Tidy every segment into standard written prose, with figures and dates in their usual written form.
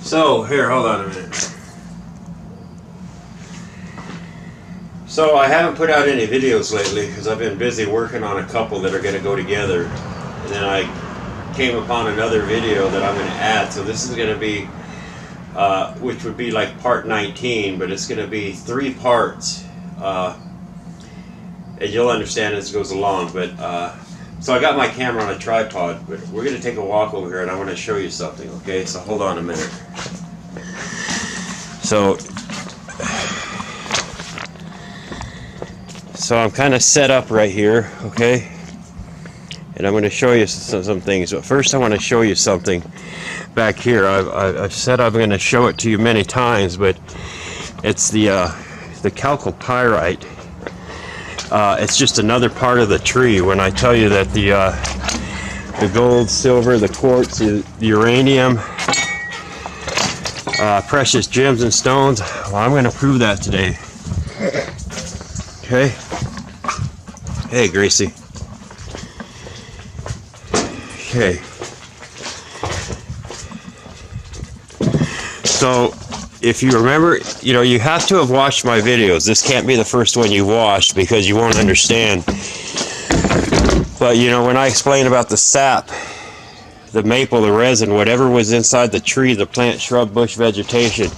So, here, hold on a minute. So, I haven't put out any videos lately because I've been busy working on a couple that are going to go together. And then I came upon another video that I'm going to add. So, this is going to be, which would be like part 19, but it's going to be 3 parts. And you'll understand as it goes along. But so, I got my camera on a tripod, but we're going to take a walk over here and I want to show you something, okay? So, hold on a minute. So I'm kind of set up right here, okay? And I'm going to show you some things. But first I want to show you something back here. I've said I'm going to show it to you many times, but it's the chalcopyrite. It's just another part of the tree. When I tell you that the gold, silver, the quartz, the uranium, precious gems and stones, well, I'm going to prove that today. Okay. Hey, Gracie. Okay. So, if you remember, you have to have watched my videos. This can't be the first one you watched because you won't understand. But, when I explain about the sap, the maple, the resin, whatever was inside the tree, the plant, shrub, bush, vegetation,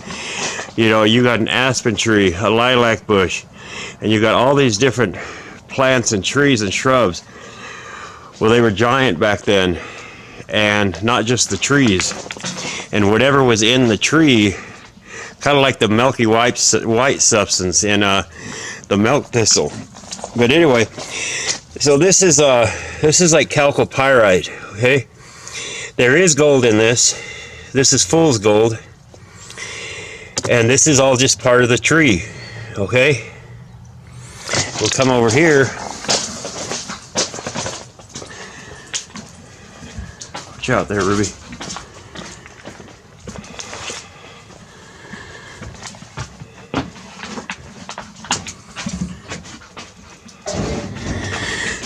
you got an aspen tree, a lilac bush, and you got all these different plants and trees and shrubs. Well, they were giant back then, and not just the trees. And whatever was in the tree, kind of like the milky white substance in the milk thistle. But anyway, so this is like chalcopyrite. Okay, there is gold in this. This is fool's gold, and this is all just part of the tree. Okay. We'll come over here. Watch out there, Ruby.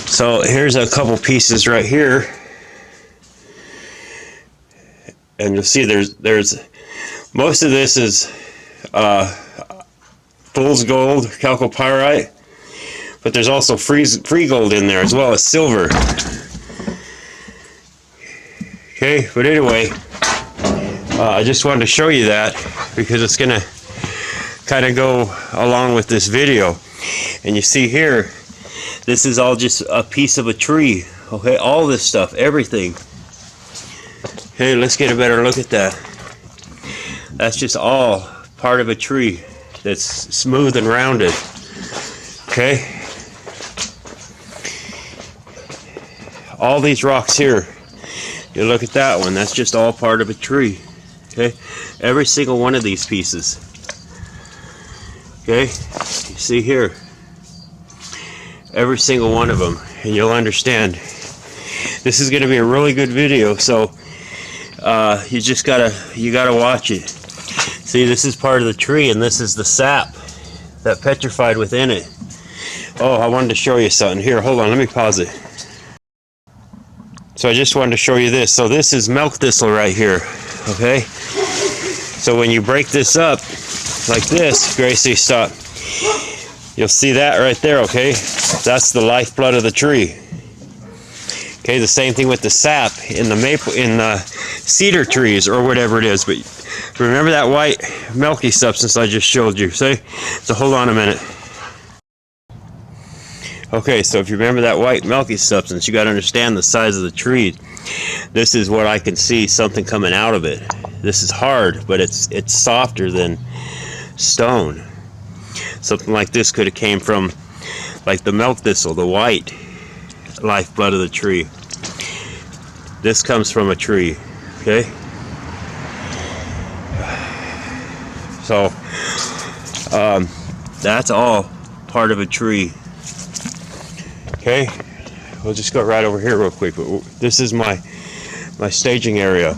So here's a couple pieces right here. And you'll see there's most of this is fool's gold, chalcopyrite. But there's also free gold in there as well as silver. Okay, but anyway, I just wanted to show you that because it's going to kind of go along with this video. And you see here, this is all just a piece of a tree. Okay, all this stuff, everything. Okay, let's get a better look at that. That's just all part of a tree that's smooth and rounded. Okay. All these rocks here, you look at that one, that's just all part of a tree. Okay, every single one of these pieces. Okay, you see here, every single one of them, and you'll understand. This is going to be a really good video, so you gotta watch it. See, this is part of the tree, and this is the sap that petrified within it. Oh, I wanted to show you something. Here, hold on, let me pause it. So I just wanted to show you this. So this is milk thistle right here, okay? So when you break this up like this, Gracie, stop. You'll see that right there, okay? That's the lifeblood of the tree. Okay, the same thing with the sap in the maple, in the cedar trees or whatever it is. But remember that white milky substance I just showed you, see? So hold on a minute. Okay, so if you remember that white milky substance, you got to understand the size of the tree. This is what I can see, something coming out of it. This is hard, but it's softer than stone. Something like this could have came from like the milk thistle, the white lifeblood of the tree. This comes from a tree, okay? So that's all part of a tree. Okay, we'll just go right over here real quick. But this is my staging area.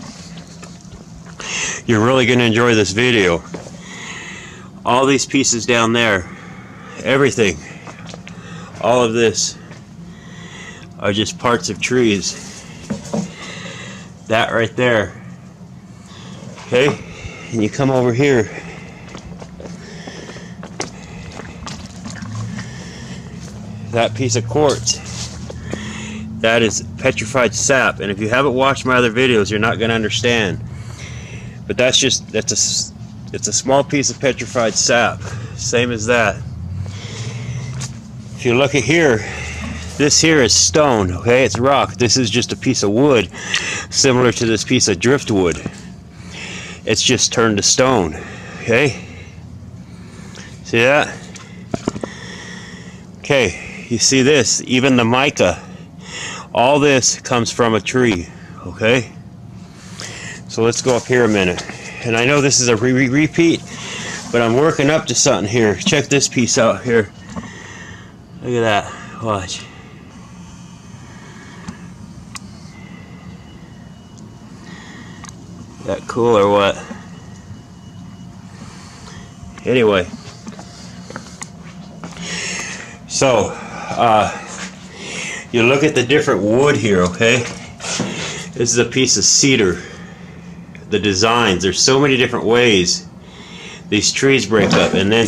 You're really going to enjoy this video. All these pieces down there, everything, all of this are just parts of trees. That right there, okay? and you come over here, that piece of quartz, that is petrified sap. And if you haven't watched my other videos, you're not going to understand. But that's it's a small piece of petrified sap, same as that. If you look at here, this here is stone, okay? It's rock. This is just a piece of wood, similar to this piece of driftwood. It's just turned to stone, okay? See that? Okay, you see this? Even the mica, all this comes from a tree, okay? So let's go up here a minute. And I know this is a repeat, but I'm working up to something here. Check this piece out here. Look at that. Watch. That cool or what? Anyway. So, you look at the different wood here, okay? This is a piece of cedar. The designs, there's so many different ways these trees break up. And then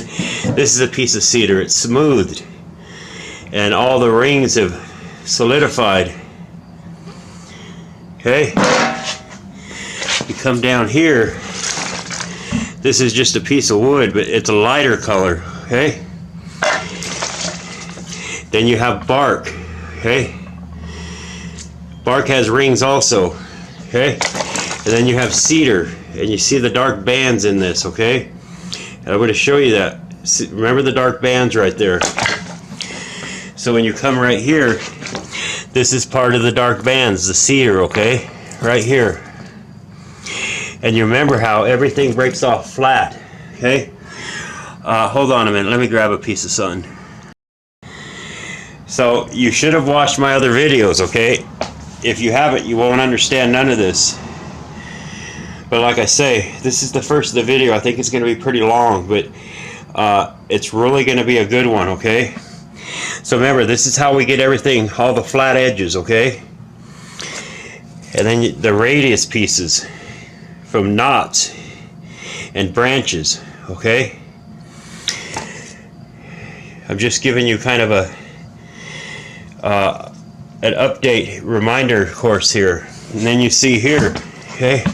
this is a piece of cedar. It's smoothed, and all the rings have solidified. Okay, you come down here, this is just a piece of wood, but it's a lighter color. Okay, then you have bark. Okay, bark has rings also. Okay, and then you have cedar, and you see the dark bands in this, okay? And I'm going to show you that. See, remember the dark bands right there. So when you come right here, this is part of the dark bands, the cedar, okay? Right here. And you remember how everything breaks off flat, okay? Hold on a minute, let me grab a piece of something. So you should have watched my other videos, okay? If you haven't, you won't understand none of this. But like I say, this is the first of the video. I think it's going to be pretty long, but it's really going to be a good one, okay? So remember, this is how we get everything, all the flat edges, okay? And then the radius pieces from knots and branches, okay? I'm just giving you kind of an update reminder course here. And then you see here, okay?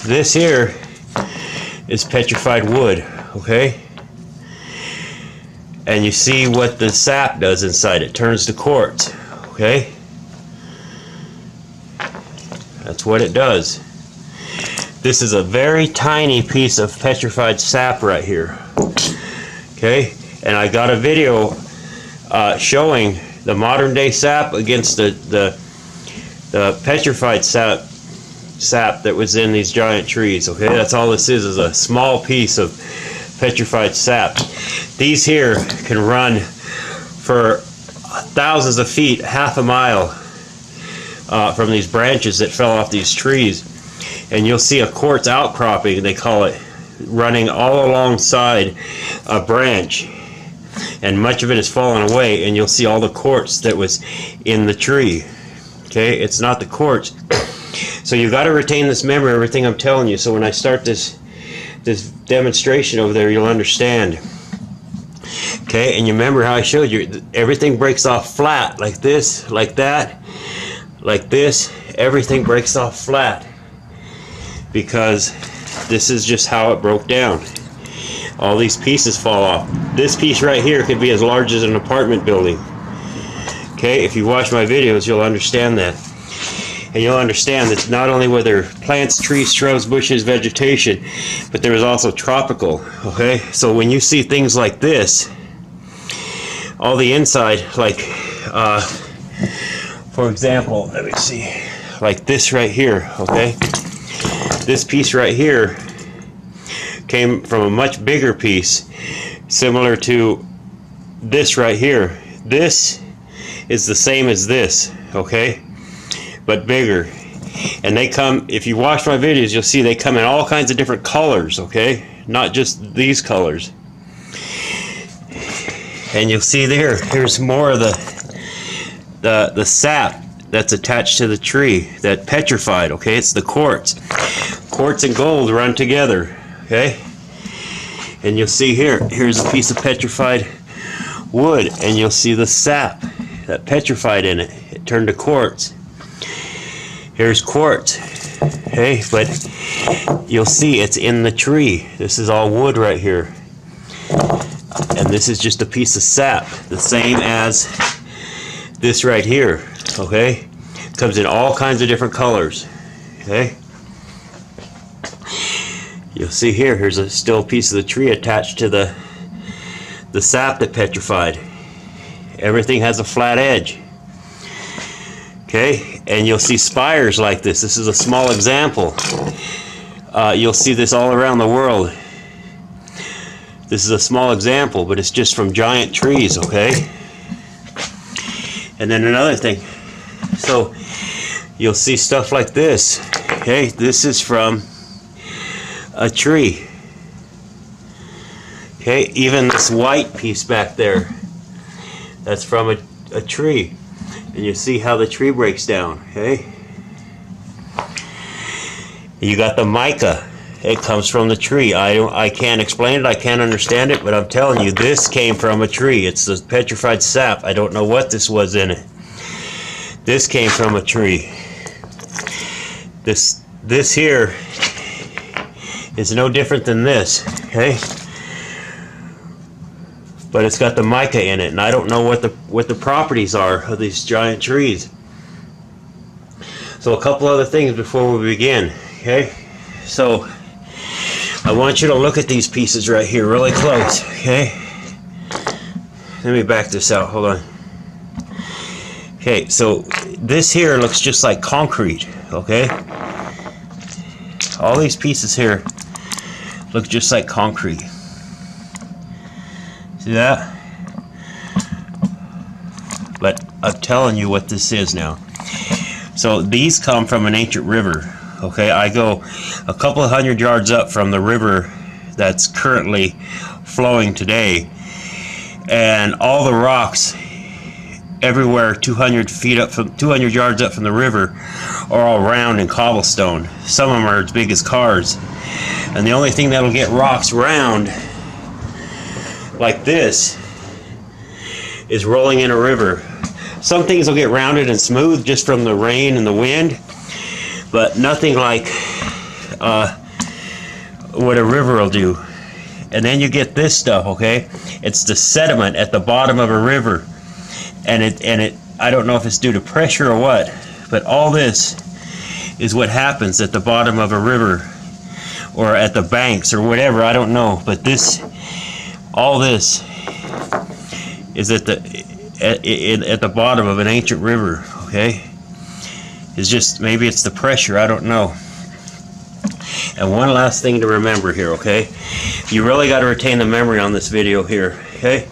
This here is petrified wood, okay? And you see what the sap does inside. It turns to quartz, okay? That's what it does. This is a very tiny piece of petrified sap right here, okay? And I got a video showing the modern day sap against the petrified sap that was in these giant trees, okay? That's all this is a small piece of petrified sap. These here can run for thousands of feet, half a mile from these branches that fell off these trees. And you'll see a quartz outcropping, they call it, running all alongside a branch. And much of it has fallen away, and you'll see all the quartz that was in the tree. Okay, it's not the quartz. So you've got to retain this memory, everything I'm telling you, so when I start this demonstration over there, you'll understand. Okay, and you remember how I showed you, everything breaks off flat, like this, like that, like this. Everything breaks off flat, because this is just how it broke down. All these pieces fall off. This piece right here could be as large as an apartment building. Okay, if you watch my videos, you'll understand that. And you'll understand that not only were there plants, trees, shrubs, bushes, vegetation, but there was also tropical, okay? So when you see things like this, all the inside, like, for example, let me see, like this right here, okay? This piece right here came from a much bigger piece, similar to this right here. This is the same as this, okay? But bigger. And they come, if you watch my videos, you'll see they come in all kinds of different colors, okay? Not just these colors. And you'll see there's more of the sap that's attached to the tree, that petrified, okay? It's the quartz. Quartz and gold run together, okay? And you'll see here's a piece of petrified wood, and you'll see the sap that petrified in it. It turned to quartz. Here's quartz, okay? But you'll see it's in the tree. This is all wood right here. And this is just a piece of sap, the same as this right here, okay? Comes in all kinds of different colors, okay? You'll see here's a still piece of the tree attached to the sap that petrified. Everything has a flat edge, okay? And you'll see spires like this. This is a small example. You'll see this all around the world. This is a small example, but it's just from giant trees, okay? And then another thing, so you'll see stuff like this, okay? This is from a tree, okay? Even this white piece back there, that's from a tree. And you see how the tree breaks down, okay? You got the mica. It comes from the tree. I can't explain it, I can't understand it, but I'm telling you, this came from a tree. It's the petrified sap. I don't know what this was in it. This came from a tree. This here is no different than this, okay? But it's got the mica in it, and I don't know what the properties are of these giant trees. So a couple other things before we begin, okay? So I want you to look at these pieces right here really close, okay? Let me back this out, hold on. Okay, so this here looks just like concrete, okay? All these pieces here look just like concrete. See that? But I'm telling you what this is now. So these come from an ancient river. Okay, I go a couple of 100 yards up from the river that's currently flowing today, and all the rocks everywhere 200 yards up from the river are all round and cobblestone. Some of them are as big as cars, and the only thing that'll get rocks round like this is rolling in a river. Some things will get rounded and smooth just from the rain and the wind, but nothing like what a river will do. And then you get this stuff, okay? It's the sediment at the bottom of a river, and it I don't know if it's due to pressure or what, but all this is what happens at the bottom of a river or at the banks or whatever, I don't know. But all this is at the bottom of an ancient river, okay? It's just, maybe it's the pressure, I don't know. And one last thing to remember here, okay? You really got to retain the memory on this video here, okay?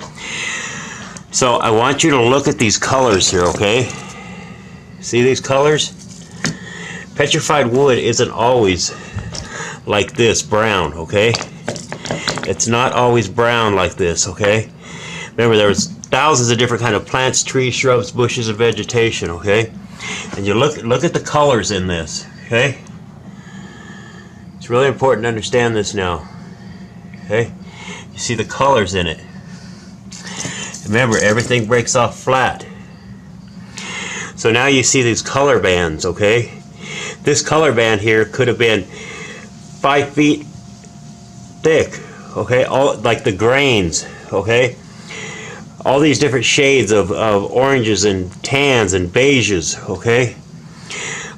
So I want you to look at these colors here, okay? See these colors? Petrified wood isn't always like this, brown, okay? It's not always brown like this, okay? Remember, there's thousands of different kind of plants, trees, shrubs, bushes, and vegetation, okay? And you look at the colors in this, okay? It's really important to understand this now, okay? You see the colors in it. Remember, everything breaks off flat. So now you see these color bands, okay? This color band here could have been 5 feet thick, okay? All like the grains, okay? All these different shades of oranges and tans and beiges, okay?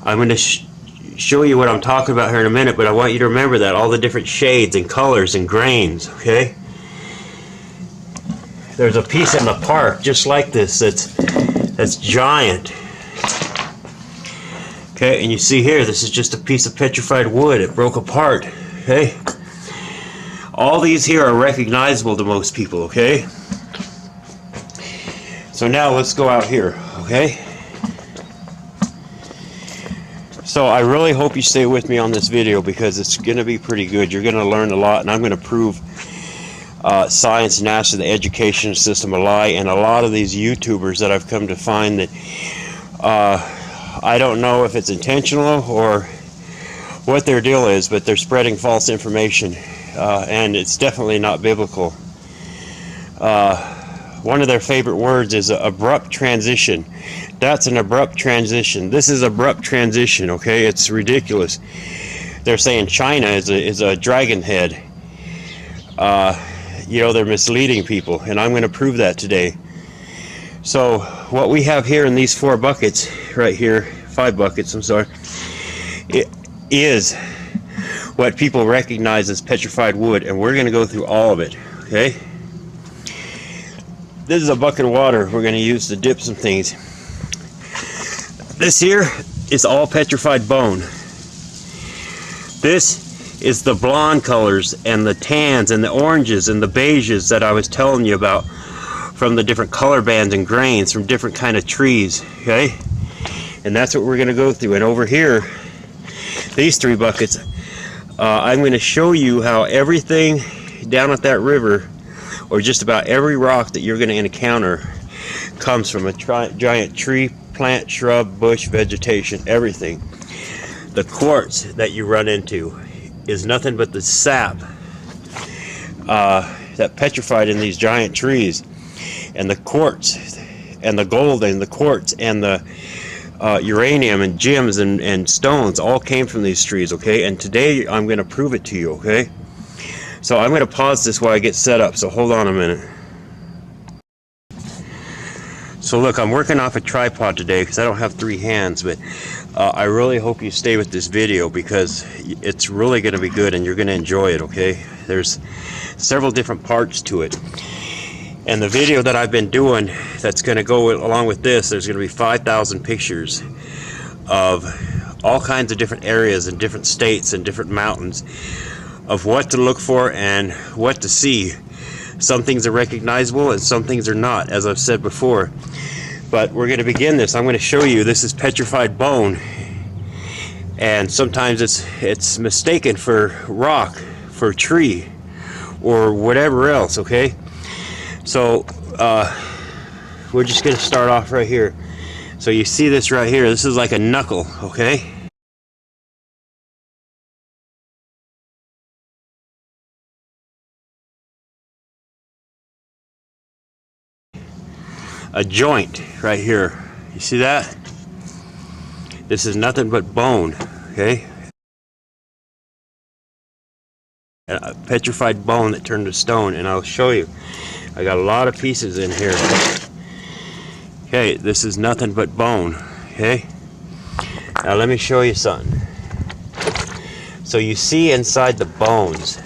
I'm going to show you what I'm talking about here in a minute, but I want you to remember that, all the different shades and colors and grains, okay? There's a piece in the park just like this that's giant. Okay, and you see here, this is just a piece of petrified wood. It broke apart, okay? All these here are recognizable to most people, okay? So now let's go out here, okay? So I really hope you stay with me on this video because it's going to be pretty good. You're going to learn a lot, and I'm going to prove science, NASA, the education system a lie, and a lot of these YouTubers that I've come to find that I don't know if it's intentional or what their deal is, but they're spreading false information, and it's definitely not biblical. One of their favorite words is abrupt transition. That's an abrupt transition. This is abrupt transition, okay? It's ridiculous. They're saying China is a dragon head. You know, they're misleading people, and I'm going to prove that today. So what we have here in these 4 buckets right here, 5 buckets, I'm sorry, it is what people recognize as petrified wood, and we're going to go through all of it, okay? This is a bucket of water we're going to use to dip some things. This here is all petrified bone. This is the blonde colors and the tans and the oranges and the beiges that I was telling you about from the different color bands and grains from different kind of trees, okay? And that's what we're going to go through. And over here, these 3 buckets, I'm going to show you how everything down at that river, or just about every rock that you're going to encounter, comes from a giant tree, plant, shrub, bush, vegetation, everything. The quartz that you run into is nothing but the sap that petrified in these giant trees. And the quartz and the gold and the quartz and the uranium and gems and stones all came from these trees, okay? And today I'm going to prove it to you, okay? So I'm going to pause this while I get set up, so hold on a minute. So look, I'm working off a tripod today because I don't have 3 hands, but I really hope you stay with this video because it's really going to be good and you're going to enjoy it, okay? There's several different parts to it. And the video that I've been doing that's going to go along with this, there's going to be 5,000 pictures of all kinds of different areas and different states and different mountains of what to look for and what to see. Some things are recognizable and some things are not, as I've said before. But we're going to begin this. I'm going to show you this is petrified bone. And sometimes it's mistaken for rock, for tree, or whatever else, okay? So we're just going to start off right here. So you see this right here. This is like a knuckle, okay? A joint right here. You see that? This is nothing but bone, okay? A petrified bone that turned to stone, and I'll show you. I got a lot of pieces in here. Okay, this is nothing but bone, okay? Now let me show you something. So you see inside the bones,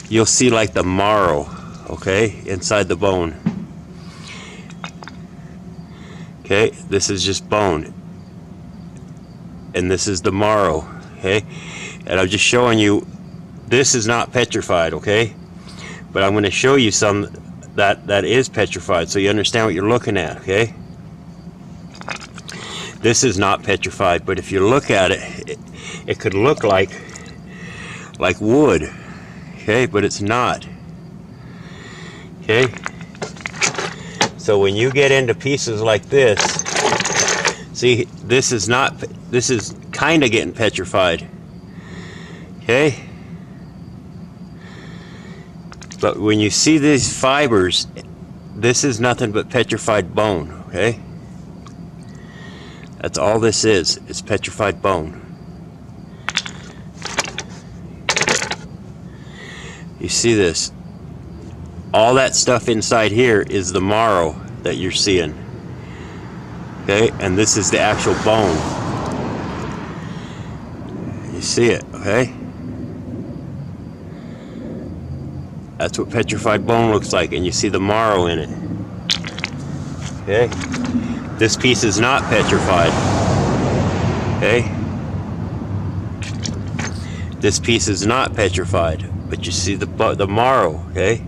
you'll see like the marrow, okay, inside the bone. Okay, this is just bone. And this is the marrow, okay? And I'm just showing you, this is not petrified, okay? But I'm going to show you some that is petrified so you understand what you're looking at, okay? This is not petrified, but if you look at it, it could look like wood, okay? But it's not, okay? So when you get into pieces like this, see, this is kind of getting petrified, okay? But when you see these fibers, this is nothing but petrified bone, okay? That's all this is. It's petrified bone. You see this? All that stuff inside here is the marrow that you're seeing. Okay? And this is the actual bone. You see it, okay? That's what petrified bone looks like, and you see the marrow in it. Okay? This piece is not petrified. Okay? This piece is not petrified, but you see the marrow, okay?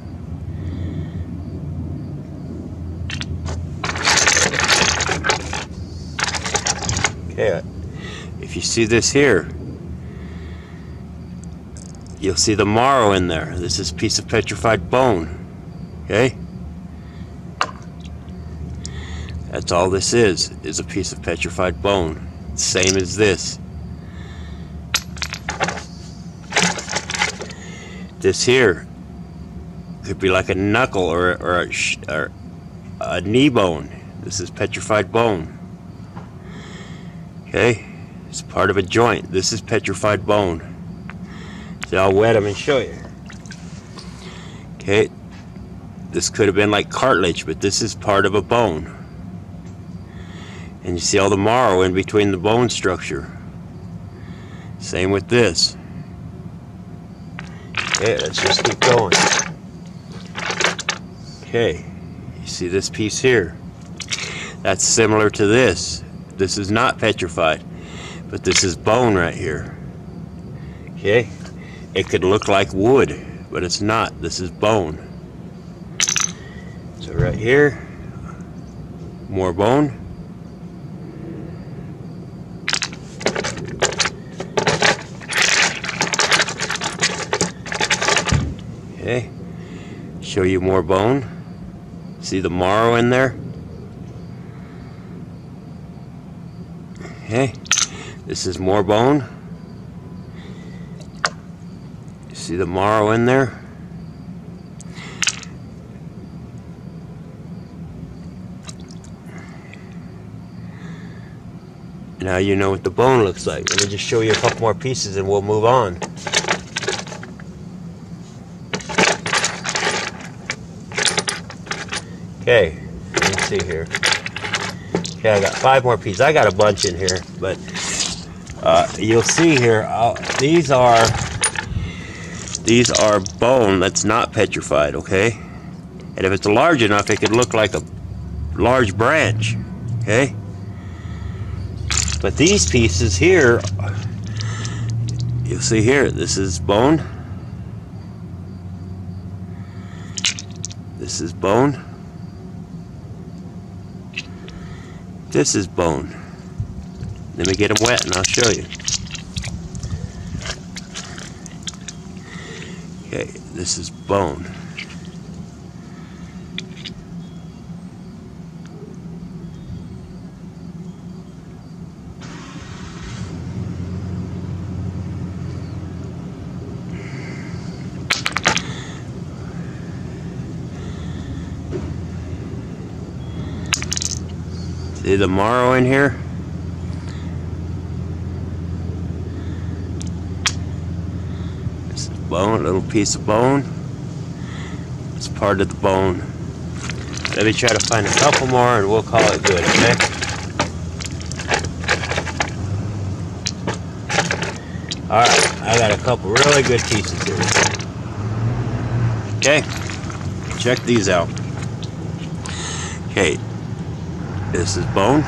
Okay, if you see this here, you'll see the marrow in there. This is a piece of petrified bone, okay? That's all this is a piece of petrified bone. Same as this. This here could be like a knuckle or a knee bone. This is petrified bone. Okay, it's part of a joint. This is petrified bone. So I'll wet them and show you. Okay, this could have been like cartilage, but this is part of a bone. And you see all the marrow in between the bone structure. Same with this. Okay, let's just keep going. Okay, you see this piece here? That's similar to this. This is not petrified, but this is bone right here. Okay, it could look like wood, but it's not. This is bone. So right here, more bone. Okay, show you more bone. See the marrow in there? Okay, this is more bone. You see the marrow in there? Now you know what the bone looks like. Let me just show you a couple more pieces and we'll move on. Okay, let me see here. Okay, I got 5 more pieces. I got a bunch in here, but you'll see here, these are bone that's not petrified, okay? And if it's large enough, it could look like a large branch, okay? But these pieces here, you'll see here, this is bone. This is bone. This is bone. Let me get them wet and I'll show you. Okay, this is bone. See the marrow in here? This is bone, a little piece of bone. It's part of the bone. Let me try to find a couple more and we'll call it good, okay? Alright, I got a couple really good pieces here. Okay, check these out. Okay. This is bone.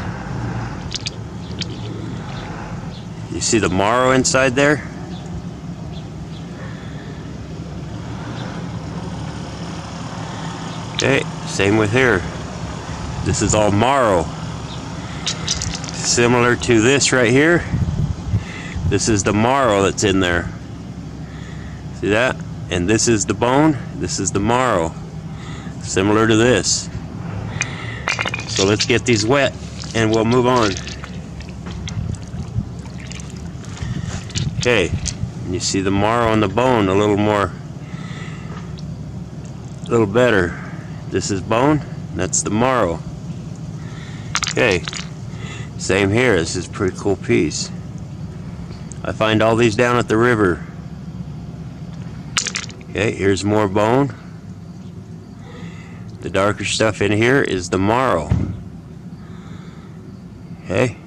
You see the marrow inside there? Okay, same with here. This is all marrow. Similar to this right here. This is the marrow that's in there. See that? And this is the bone. This is the marrow. Similar to this. So let's get these wet and we'll move on. Okay, and you see the marrow on the bone a little better. This is bone, that's the marrow. Okay, same here, this is a pretty cool piece. I find all these down at the river. Okay, here's more bone. The darker stuff in here is the marrow. Okay.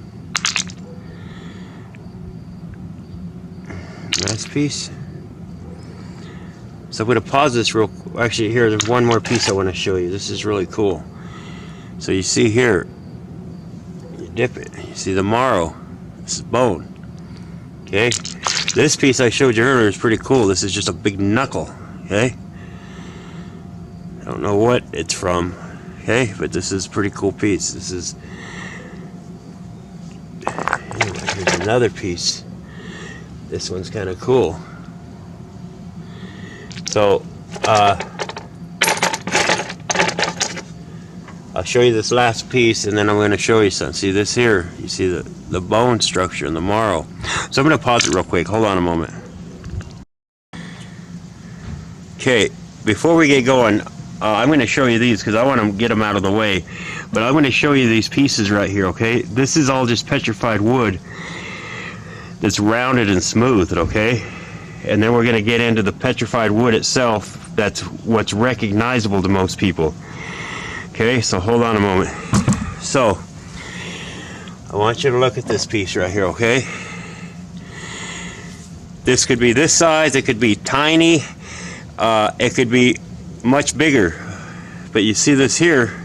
Nice piece. So I'm going to pause this real quick. Actually, here, there's one more piece I want to show you. This is really cool. So you see here, you dip it. You see the marrow. This is bone. Okay. This piece I showed you earlier is pretty cool. This is just a big knuckle. Okay. I don't know what it's from, okay, but this is a pretty cool piece. This is, anyway, here's another piece. This one's kind of cool. So, I'll show you this last piece, and then I'm going to show you something. See this here? You see the bone structure and the marrow. So I'm going to pause it real quick. Hold on a moment. Okay, before we get going, I'm going to show you these because I want to get them out of the way. But I'm going to show you these pieces right here, okay? This is all just petrified wood that's rounded and smoothed, okay? And then we're going to get into the petrified wood itself. That's what's recognizable to most people. Okay, so hold on a moment. So, I want you to look at this piece right here, okay? This could be this size, it could be tiny, it could be much bigger. But you see this here,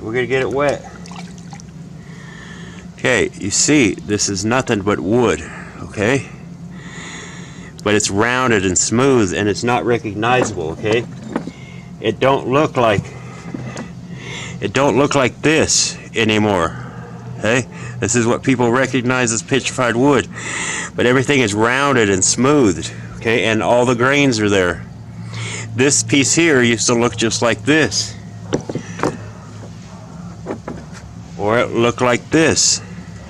we're gonna get it wet. Okay, you see, this is nothing but wood, okay? But it's rounded and smooth and it's not recognizable, okay? It don't look like this anymore, okay? This is what people recognize as petrified wood. But everything is rounded and smoothed, okay? And all the grains are there. This piece here used to look just like this. Or it looked like this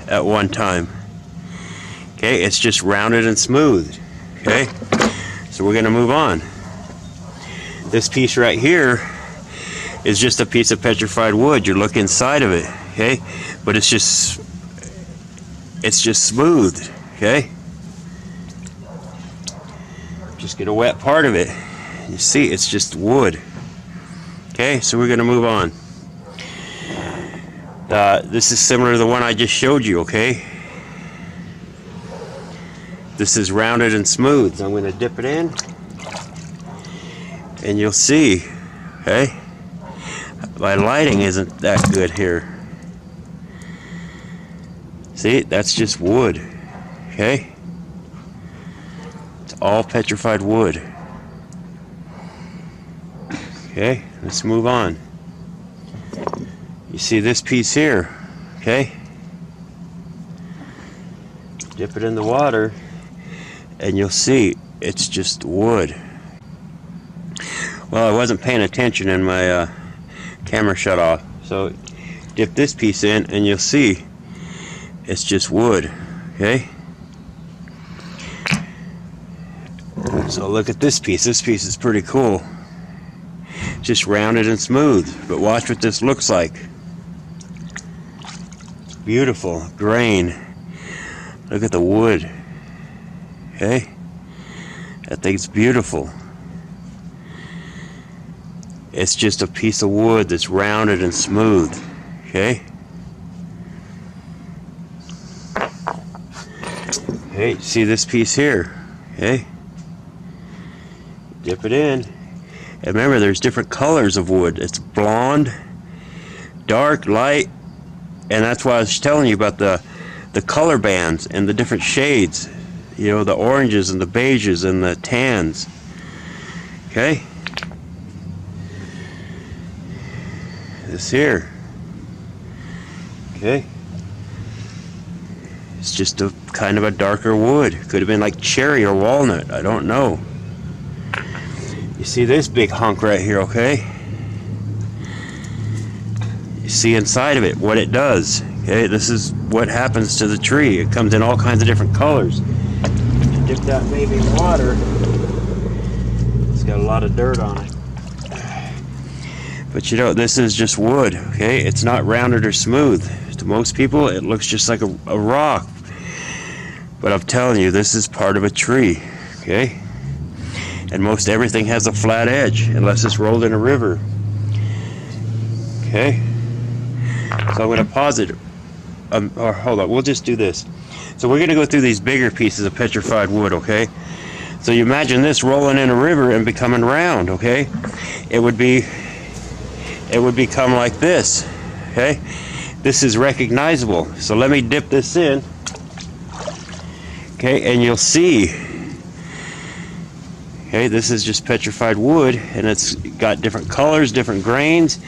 at one time. Okay, it's just rounded and smoothed. Okay, so we're going to move on. This piece right here is just a piece of petrified wood. You look inside of it, okay, but it's just smooth, okay. Just get a wet part of it. You see, it's just wood. Okay, so we're going to move on. This is similar to the one I just showed you, okay. This is rounded and smooth. So I'm going to dip it in, and you'll see, okay. My lighting isn't that good here. See, that's just wood, okay. It's all petrified wood. Okay, let's move on. You see this piece here, okay? Dip it in the water, and you'll see it's just wood. Well, I wasn't paying attention and my camera shut off. So dip this piece in, and you'll see it's just wood, okay? So look at this piece. This piece is pretty cool. Just rounded and smooth. But watch what this looks like. Beautiful grain. Look at the wood. Okay? That thing's beautiful. It's just a piece of wood that's rounded and smooth. Okay? Okay, see this piece here? Okay? Dip it in. And remember, there's different colors of wood. It's blonde, dark, light, and that's why I was telling you about the color bands and the different shades. You know, the oranges and the beiges and the tans. Okay? This here. Okay? It's just a kind of a darker wood. Could have been like cherry or walnut. I don't know. You see this big hunk right here, okay? You see inside of it what it does. Okay, this is what happens to the tree. It comes in all kinds of different colors. Dip that baby in water. It's got a lot of dirt on it. But you know, this is just wood, okay? It's not rounded or smooth. To most people, it looks just like a rock. But I'm telling you, this is part of a tree, okay? And most everything has a flat edge, unless it's rolled in a river. Okay? So I'm going to pause it. Or hold on, we'll just do this. So we're going to go through these bigger pieces of petrified wood, okay? So you imagine this rolling in a river and becoming round, okay? It would become like this, okay? This is recognizable. So let me dip this in, okay? And you'll see, okay, this is just petrified wood, and it's got different colors, different grains.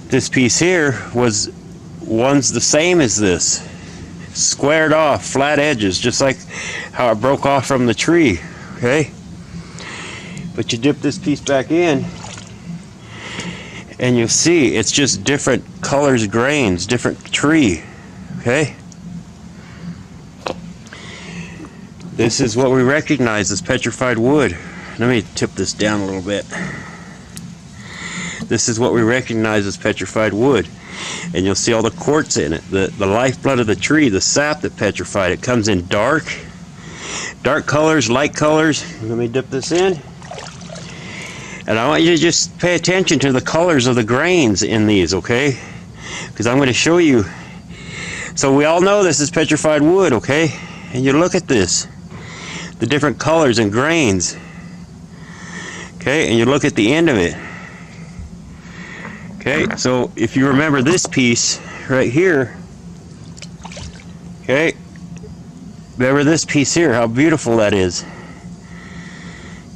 This piece here was one's the same as this, squared off, flat edges, just like how it broke off from the tree, okay? But you dip this piece back in, And you'll see it's just different colors, grains, different tree. Okay? This is what we recognize as petrified wood. Let me tip this down a little bit. This is what we recognize as petrified wood. And you'll see all the quartz in it, the lifeblood of the tree, the sap that petrified. It comes in dark colors, light colors. Let me dip this in. And I want you to just pay attention to the colors of the grains in these, okay? Because I'm going to show you. So we all know this is petrified wood, okay? And you look at this, the different colors and grains. Okay, and you look at the end of it. Okay, so if you remember this piece right here, okay, remember this piece here, how beautiful that is.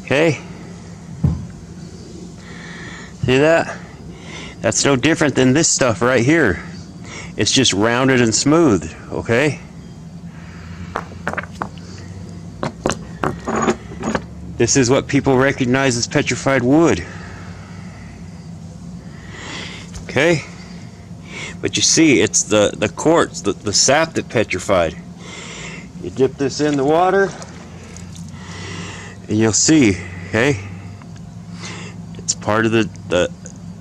Okay, see that? That's no different than this stuff right here. It's just rounded and smooth, okay? This is what people recognize as petrified wood. Okay? But you see, it's the quartz, the sap that petrified. You dip this in the water, and you'll see, okay? It's part of the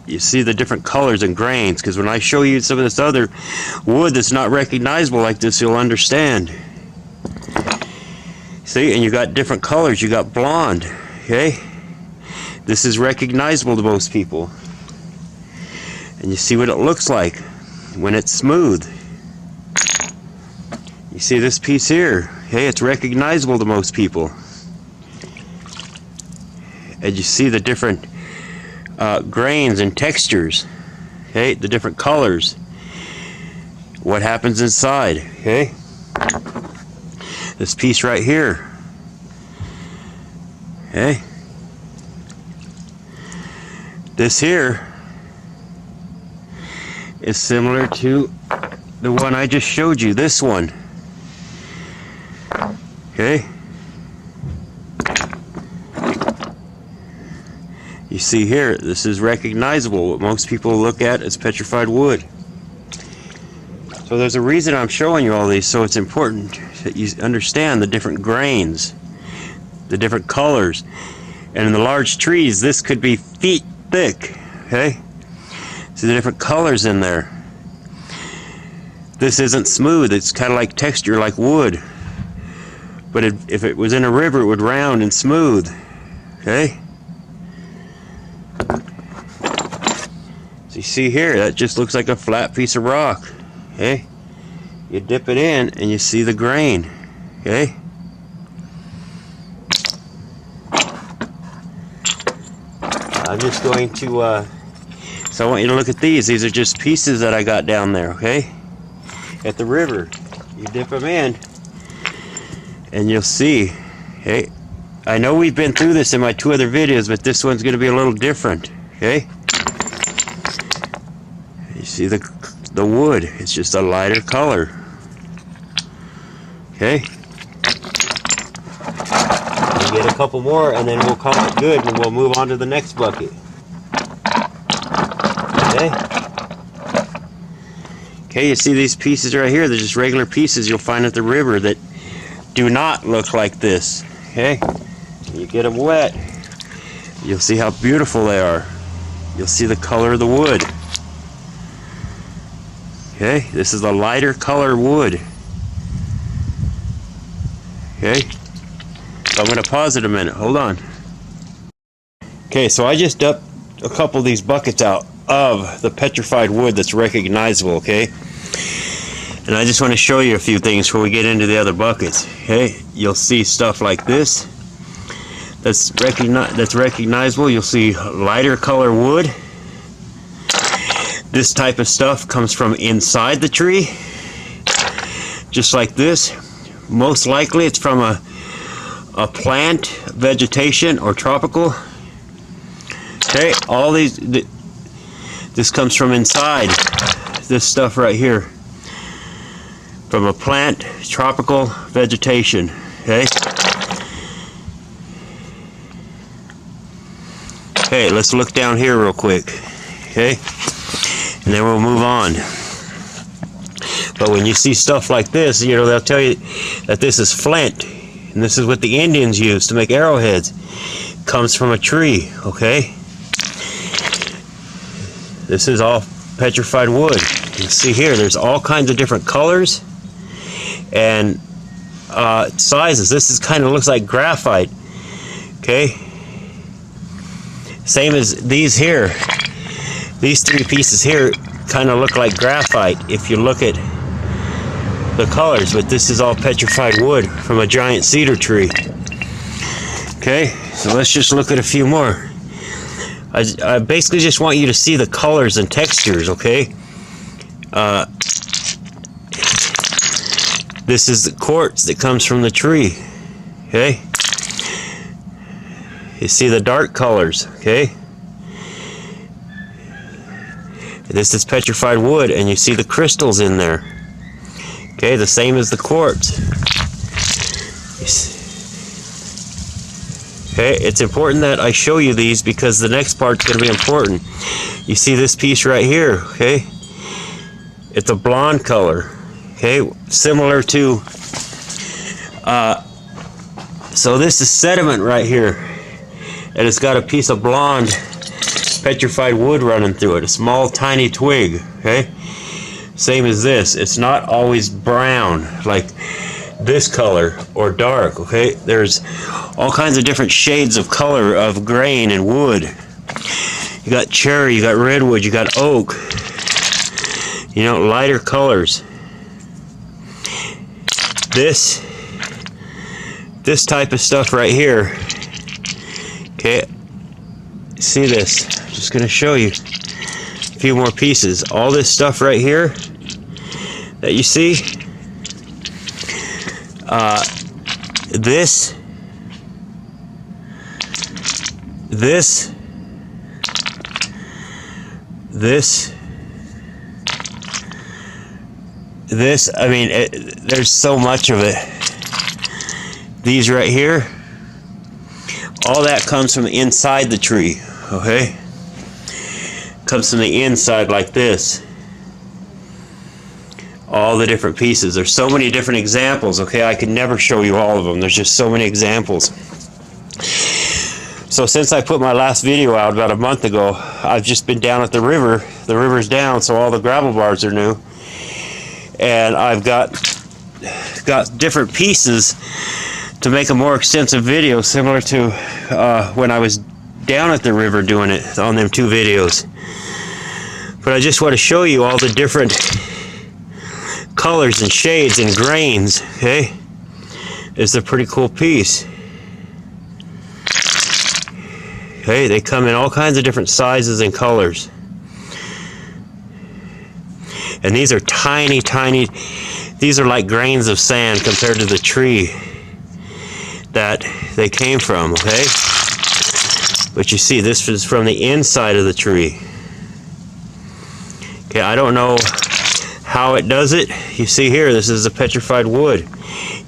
you see the different colors and grains, because when I show you some of this other wood that's not recognizable like this, you'll understand. See, and you got different colors. You got blonde, okay? This is recognizable to most people. And you see what it looks like when it's smooth. You see this piece here, okay? It's recognizable to most people. And you see the different grains and textures, okay? The different colors. What happens inside, okay? This piece right here, okay? This here is similar to the one I just showed you, this one, okay? You see here, this is recognizable, what most people look at as petrified wood. So there's a reason I'm showing you all these, so it's important that you understand the different grains, the different colors. And in the large trees, this could be feet thick, okay? See the different colors in there. This isn't smooth, it's kind of like texture, like wood. But if it was in a river, it would round and smooth, okay? So you see here, that just looks like a flat piece of rock, okay? You dip it in and you see the grain, okay? I'm just going to, so I want you to look at these. These are just pieces that I got down there, okay? At the river. You dip them in and you'll see, okay? I know we've been through this in my 2 other videos, but this one's going to be a little different, okay? You see the wood, it's just a lighter color. Okay? We'll get a couple more and then we'll call it good and we'll move on to the next bucket. Okay? Okay, you see these pieces right here, they're just regular pieces you'll find at the river that do not look like this. Okay? You get them wet, you'll see how beautiful they are. You'll see the color of the wood. Okay, this is a lighter color wood. Okay, so I'm going to pause it a minute. Hold on. Okay, so I just dumped a couple of these buckets out of the petrified wood that's recognizable, okay? And I just want to show you a few things before we get into the other buckets. Okay, you'll see stuff like this that's recognizable. You'll see lighter color wood. This type of stuff comes from inside the tree, just like this. Most likely it's from a plant, vegetation, or tropical. Okay, all these, this comes from inside. This stuff right here, from a plant, tropical, vegetation. Okay. Okay, let's look down here real quick. okay? And then we'll move on. But when you see stuff like this, you know, they'll tell you that this is flint, and this is what the Indians used to make arrowheads. It comes from a tree, okay? This is all petrified wood. You see here, there's all kinds of different colors and sizes. This is kind of looks like graphite, okay? Same as these here. These three pieces here kind of look like graphite if you look at the colors, but this is all petrified wood from a giant cedar tree. Okay, so let's just look at a few more. I basically just want you to see the colors and textures, okay? This is the quartz that comes from the tree, okay? You see the dark colors, okay? This is petrified wood, and you see the crystals in there. Okay, the same as the quartz. Okay, it's important that I show you these because the next part's going to be important. You see this piece right here, okay? It's a blonde color, okay? Similar to, so this is sediment right here. And it's got a piece of blonde petrified wood running through it. A small, tiny twig, okay? Same as this. It's not always brown like this color or dark, okay? There's all kinds of different shades of color of grain and wood. You got cherry, you got redwood, you got oak. You know, lighter colors. This type of stuff right here, okay? See this? I'm just going to show you a few more pieces. All this stuff right here that you see, this, I mean, there's so much of it. These right here, all that comes from inside the tree, okay? Comes from the inside like this. All the different pieces. There's so many different examples, okay? I could never show you all of them. There's just so many examples. So since I put my last video out about a month ago, I've just been down at the river. The river's down, so all the gravel bars are new. And I've got different pieces to make a more extensive video, similar to when I was down at the river doing it on them 2 videos. But I just want to show you all the different colors and shades and grains, okay? It's a pretty cool piece. Okay, they come in all kinds of different sizes and colors. And these are tiny, tiny, these are like grains of sand compared to the tree that they came from, okay? But you see, this is from the inside of the tree. Okay, I don't know how it does it. You see here, this is a petrified wood.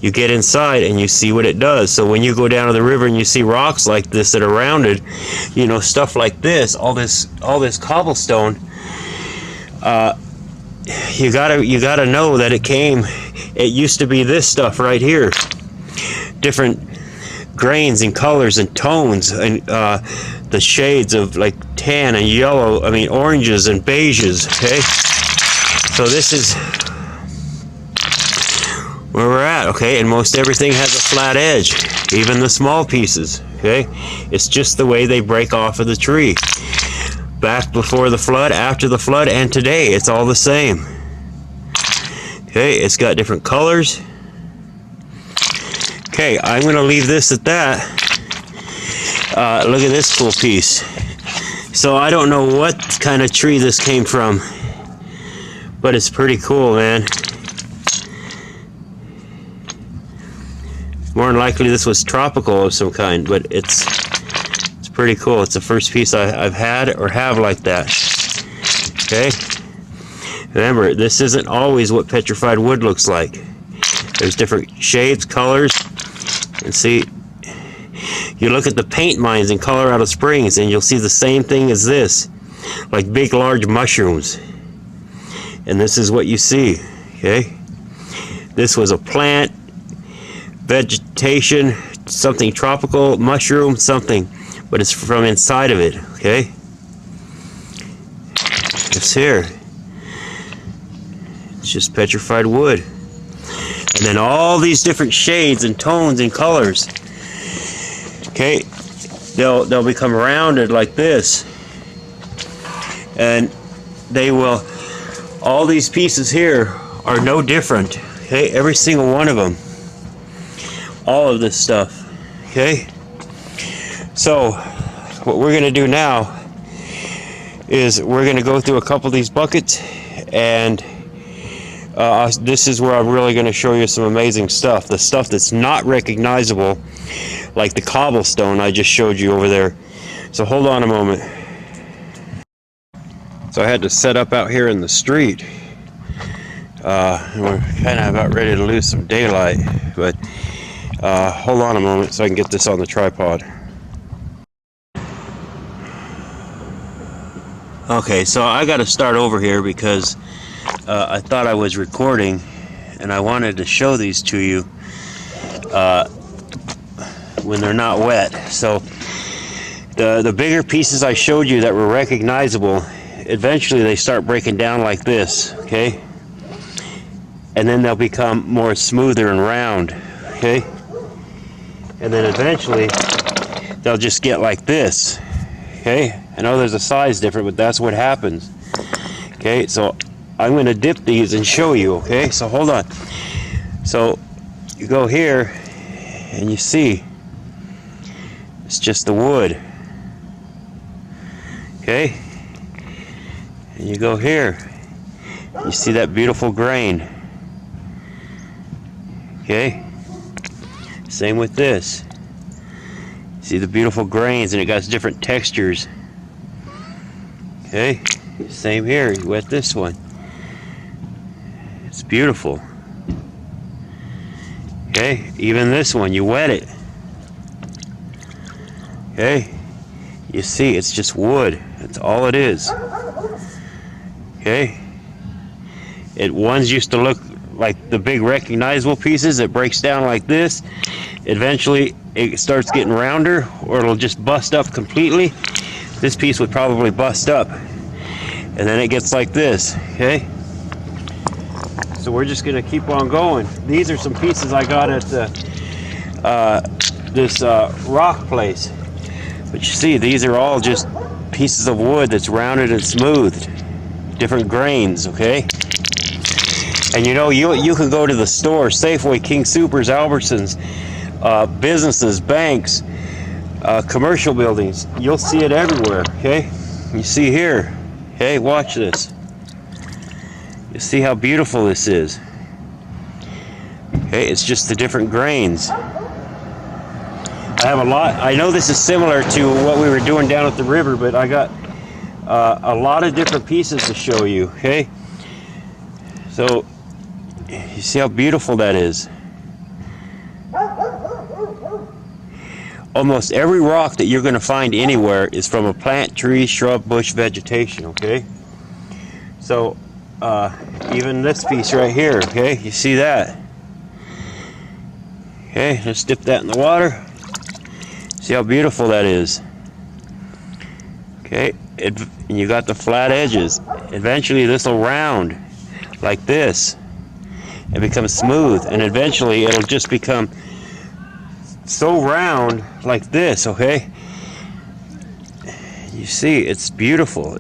You get inside and you see what it does. So when you go down to the river and you see rocks like this that are rounded, you know, stuff like this, all this cobblestone, you gotta know that it used to be this stuff right here. Different grains and colors and tones and the shades of like tan and yellow, I mean oranges and beiges, okay? So this is where we're at, okay? And most everything has a flat edge, even the small pieces, okay? It's just the way they break off of the tree. Back before the flood, after the flood, and today, it's all the same. Okay, it's got different colors. Okay, I'm going to leave this at that. Look at this cool piece. So I don't know what kind of tree this came from, but it's pretty cool, man. More than likely this was tropical of some kind, but it's pretty cool. It's the first piece I've had or have like that. Okay? Remember, this isn't always what petrified wood looks like. There's different shades, colors, and see, you look at the paint mines in Colorado Springs and you'll see the same thing as this. like big, large mushrooms. And this is what you see, okay? This was a plant, vegetation, something tropical, mushroom, something, but it's from inside of it, okay? It's here. It's just petrified wood. And then all these different shades and tones and colors, okay? They'll become rounded like this. And they will, all these pieces here are no different, okay? Every single one of them. All of this stuff, okay? So, what we're gonna do now is we're gonna go through a couple of these buckets, and this is where I'm really gonna show you some amazing stuff. The stuff that's not recognizable, like the cobblestone I just showed you over there. So hold on a moment. So I had to set up out here in the street. We're kind of about ready to lose some daylight, but hold on a moment so I can get this on the tripod. Okay, so I got to start over here because I thought I was recording and I wanted to show these to you when they're not wet. So the bigger pieces I showed you that were recognizable, eventually they start breaking down like this, okay? And then they'll become more smoother and round, okay? And then eventually they'll just get like this, okay? I know there's a size difference, but that's what happens, okay? So I'm going to dip these and show you, okay? So hold on. So you go here and you see it's just the wood, okay? And you go here, you see that beautiful grain, okay? Same with this. See the beautiful grains, and it got different textures, okay? Same here, you wet this one. It's beautiful, okay? Even this one, you wet it, okay? You see, it's just wood. That's all it is. Okay, ones used to look like the big recognizable pieces. It breaks down like this. Eventually it starts getting rounder, or it'll just bust up completely. This piece would probably bust up, and then it gets like this, okay? So we're just gonna keep on going. These are some pieces I got at this rock place, but you see, these are all just pieces of wood that's rounded and smoothed. Different grains, okay? And you know, you can go to the store, Safeway, King Soopers, Albertsons, businesses, banks, commercial buildings. You'll see it everywhere, okay? You see here, okay? Watch this. You see how beautiful this is. Okay, it's just the different grains. I have a lot. I know this is similar to what we were doing down at the river, but I got a lot of different pieces to show you, okay? So you see how beautiful that is. Almost every rock that you're going to find anywhere is from a plant, tree, shrub, bush, vegetation, okay? So even this piece right here, okay? You see that? Okay, let's dip that in the water. See how beautiful that is. Okay, and you got the flat edges. Eventually this will round like this and become smooth, and eventually it'll just become so round like this, okay? You see, it's beautiful.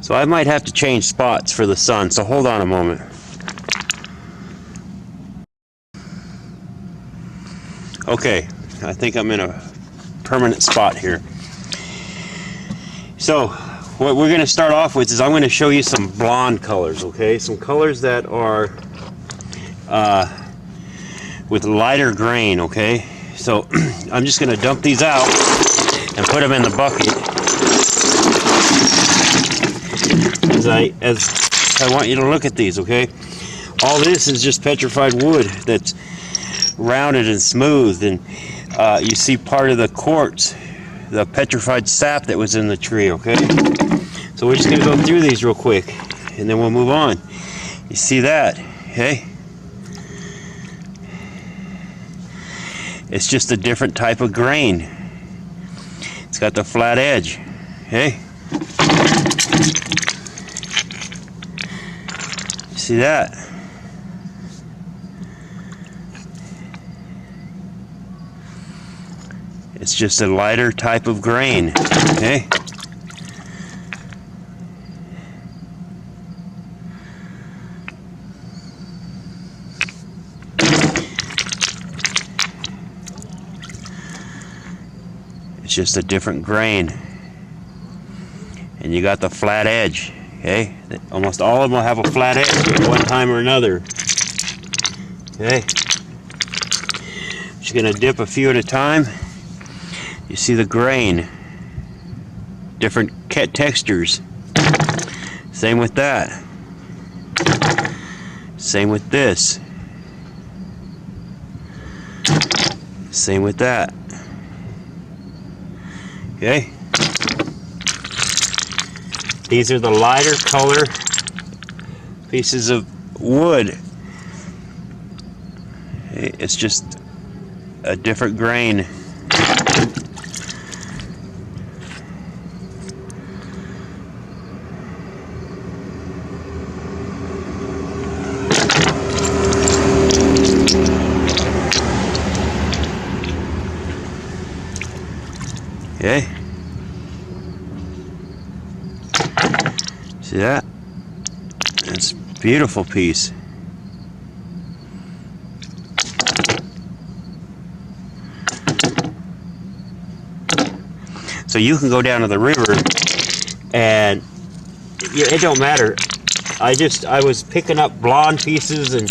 So I might have to change spots for the sun, so hold on a moment. Okay, I think I'm in a permanent spot here. So what we're going to start off with is I'm going to show you some blonde colors, okay? Some colors that are with lighter grain, okay? So I'm just going to dump these out and put them in the bucket as I want you to look at these, okay? All this is just petrified wood that's rounded and smooth, and you see part of the quartz the petrified sap that was in the tree, okay? So we're just gonna go through these real quick and then we'll move on. You see that, okay? It's just a different type of grain. It's got the flat edge, okay? You see that? It's just a lighter type of grain, okay? It's just a different grain. And you got the flat edge, okay? Almost all of them will have a flat edge at one time or another, okay? Just gonna dip a few at a time. You see the grain, different textures. Same with that. Same with this. Same with that. Okay? These are the lighter color pieces of wood. Okay? It's just a different grain. Okay. See that? It's a beautiful piece. So you can go down to the river and it don't matter. I was picking up blonde pieces, and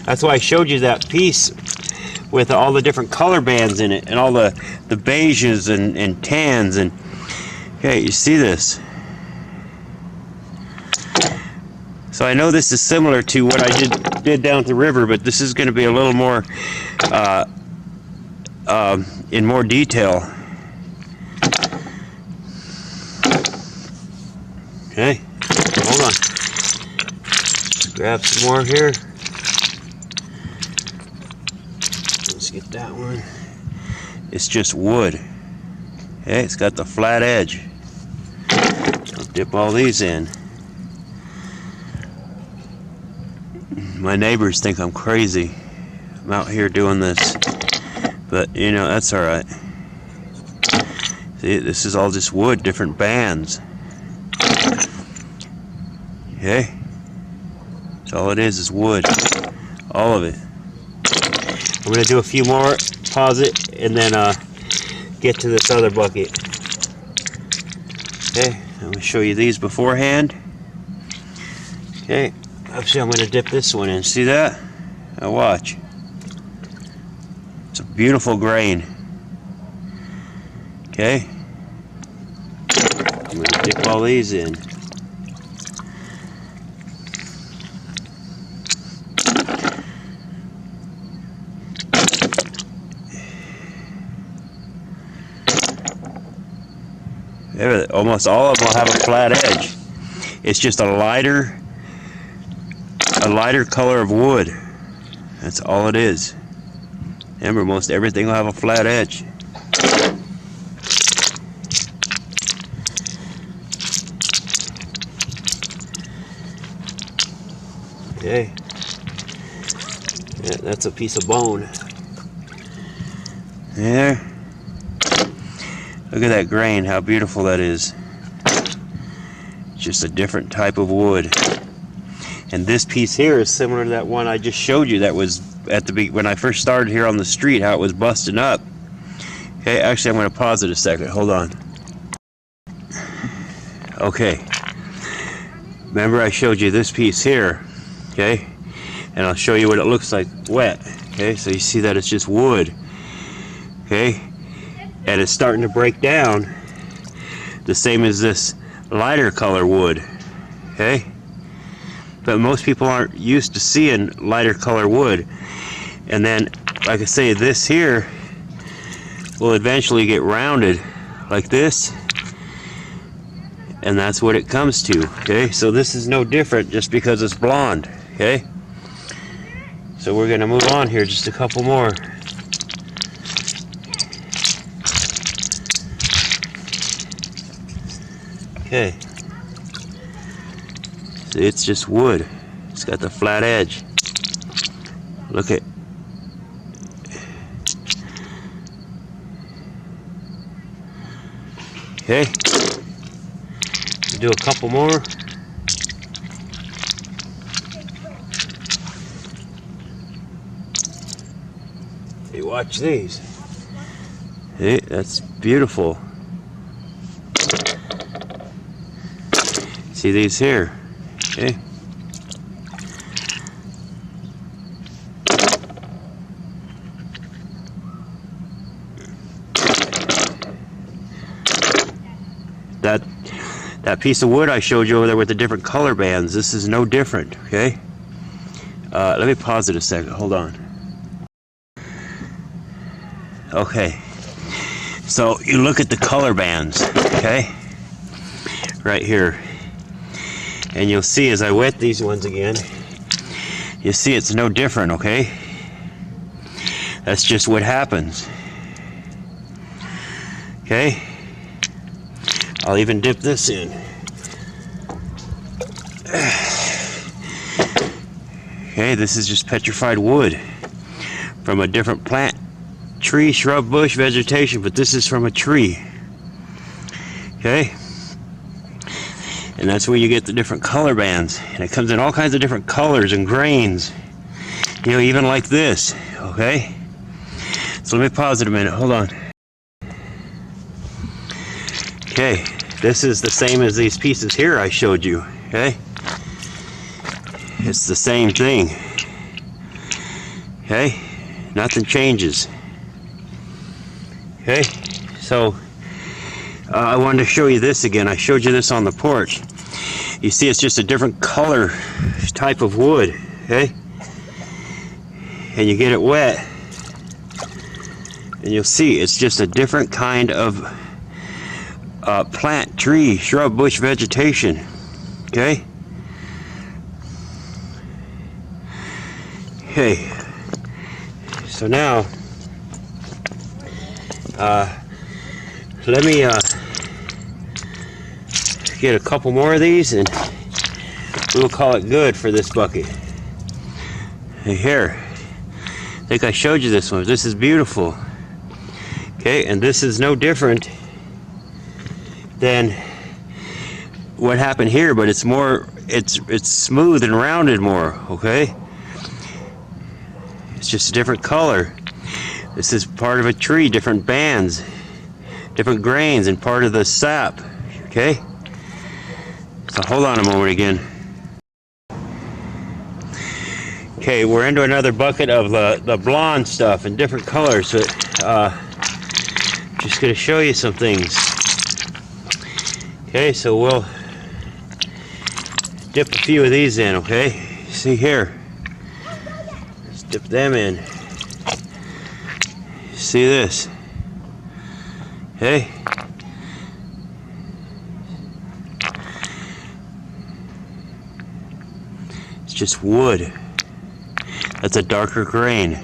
that's why I showed you that piece with all the different color bands in it and all the beiges and tans. And okay, you see this. So I know this is similar to what I did down at the river, but this is going to be a little more in more detail. Okay, hold on. Grab some more here. Let's get that one. It's just wood. Okay, it's got the flat edge. I'll dip all these in. My neighbors think I'm crazy. I'm out here doing this, but you know, that's all right. See, this is all just wood, different bands. Okay, so all it is wood, all of it. I'm gonna do a few more, pause it, and then get to this other bucket. Okay, I'm gonna show you these beforehand. Okay, actually I'm gonna dip this one in. See that? Now watch. It's a beautiful grain. Okay, I'm gonna dip all these in. Almost all of them will have a flat edge. It's just a lighter color of wood. That's all it is. Remember, most everything will have a flat edge. Okay. Yeah, that's a piece of bone. There. Look at that grain, how beautiful that is. Just a different type of wood. And this piece here is similar to that one I just showed you that was at the when I first started here on the street, how it was busting up. Okay, actually I'm going to pause it a second. Hold on. Okay. Remember I showed you this piece here. Okay? And I'll show you what it looks like wet. Okay, so you see that it's just wood. Okay? And it's starting to break down the same as this lighter color wood. Okay, but most people aren't used to seeing lighter color wood. And then, like I say, this here will eventually get rounded like this, and that's what it comes to. Okay, so this is no different just because it's blonde. Okay, so we're gonna move on here, just a couple more. Okay, so it's just wood. It's got the flat edge. Look at. Okay, do a couple more. Hey, watch these. Hey, that's beautiful. See these here? Okay. That piece of wood I showed you over there with the different color bands, this is no different, okay? Let me pause it a second, hold on. Okay, so you look at the color bands, okay? Right here. And you'll see as I wet these ones again, you see it's no different, okay? That's just what happens. Okay? I'll even dip this in. Okay, this is just petrified wood from a different plant, tree, shrub, bush, vegetation, but this is from a tree. Okay? And that's where you get the different color bands. And it comes in all kinds of different colors and grains. You know, even like this. Okay? So let me pause it a minute. Hold on. Okay, this is the same as these pieces here I showed you, okay? It's the same thing, okay? Nothing changes, okay? So, I wanted to show you this again. I showed you this on the porch. You see it's just a different color type of wood, okay? And you get it wet, and you'll see it's just a different kind of plant, tree, shrub, bush, vegetation. Okay? Okay. So now, let me get a couple more of these and we'll call it good for this bucket. Hey, here. I think I showed you this one. This is beautiful. Okay, and this is no different than what happened here, but it's more, it's smooth and rounded more, okay? It's just a different color. This is part of a tree, different bands, different grains, and part of the sap, okay? So hold on a moment again. Okay, we're into another bucket of the blonde stuff in different colors, but just gonna show you some things. Okay, so we'll dip a few of these in, okay? See here. Let's dip them in. See this? Okay? It's just wood. That's a darker grain.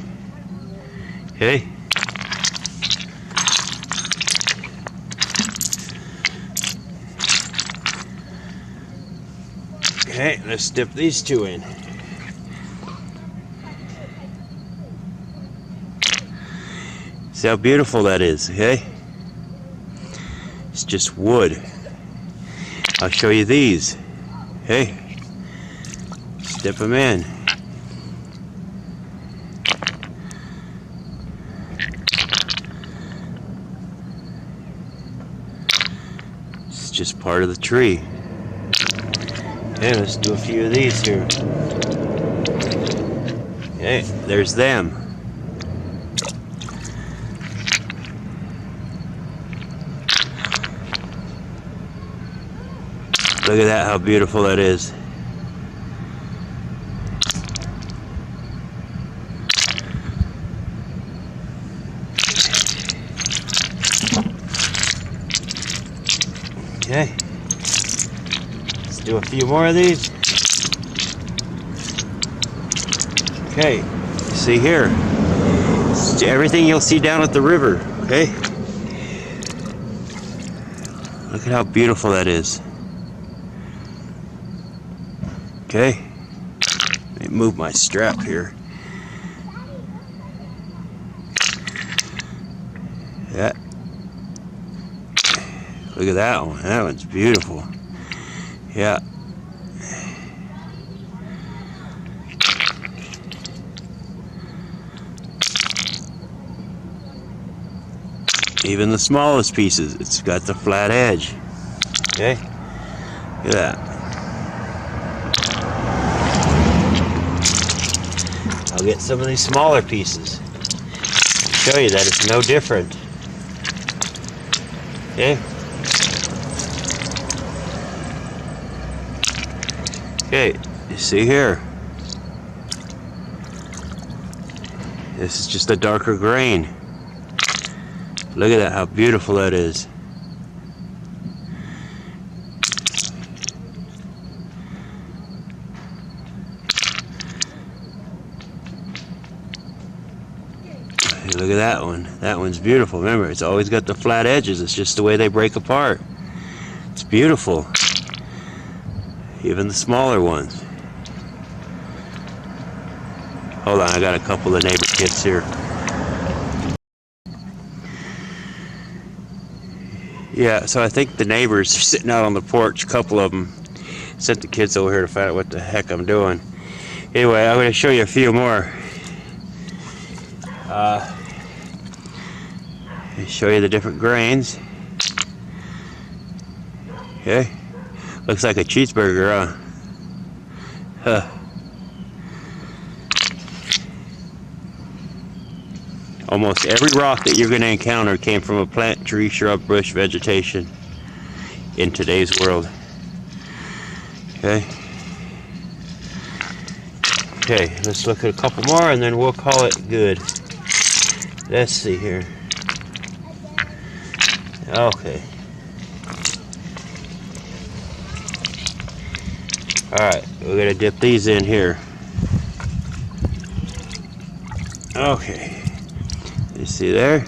Okay? Okay, let's dip these two in. See how beautiful that is, okay? It's just wood. I'll show you these. Okay? Let's dip them in. It's just part of the tree. Okay, let's do a few of these here. Okay, there's them. Look at that, how beautiful that is. Okay. Let's do a few more of these. Okay. You see here. It's everything you'll see down at the river. Okay. Look at how beautiful that is. Okay. Let me move my strap here. Yeah. Look at that one. That one's beautiful. Yeah. Even the smallest pieces, it's got the flat edge. Okay. Look at that. I'll get some of these smaller pieces. Show you that it's no different. Okay. Okay, you see here. This is just a darker grain. Look at that, how beautiful that is. Look at that one. That one's beautiful. Remember, it's always got the flat edges. It's just the way they break apart. It's beautiful. Even the smaller ones. Hold on, I got a couple of neighbor kids here. Yeah, so I think the neighbors are sitting out on the porch. A couple of them sent the kids over here to find out what the heck I'm doing. Anyway, I'm going to show you a few more. Show you the different grains. Okay, looks like a cheeseburger, huh? Almost every rock that you're going to encounter came from a plant, tree, shrub, bush, vegetation in today's world. Okay. Okay, let's look at a couple more and then we'll call it good. Let's see here. Okay. Alright, we're going to dip these in here. Okay. You see there?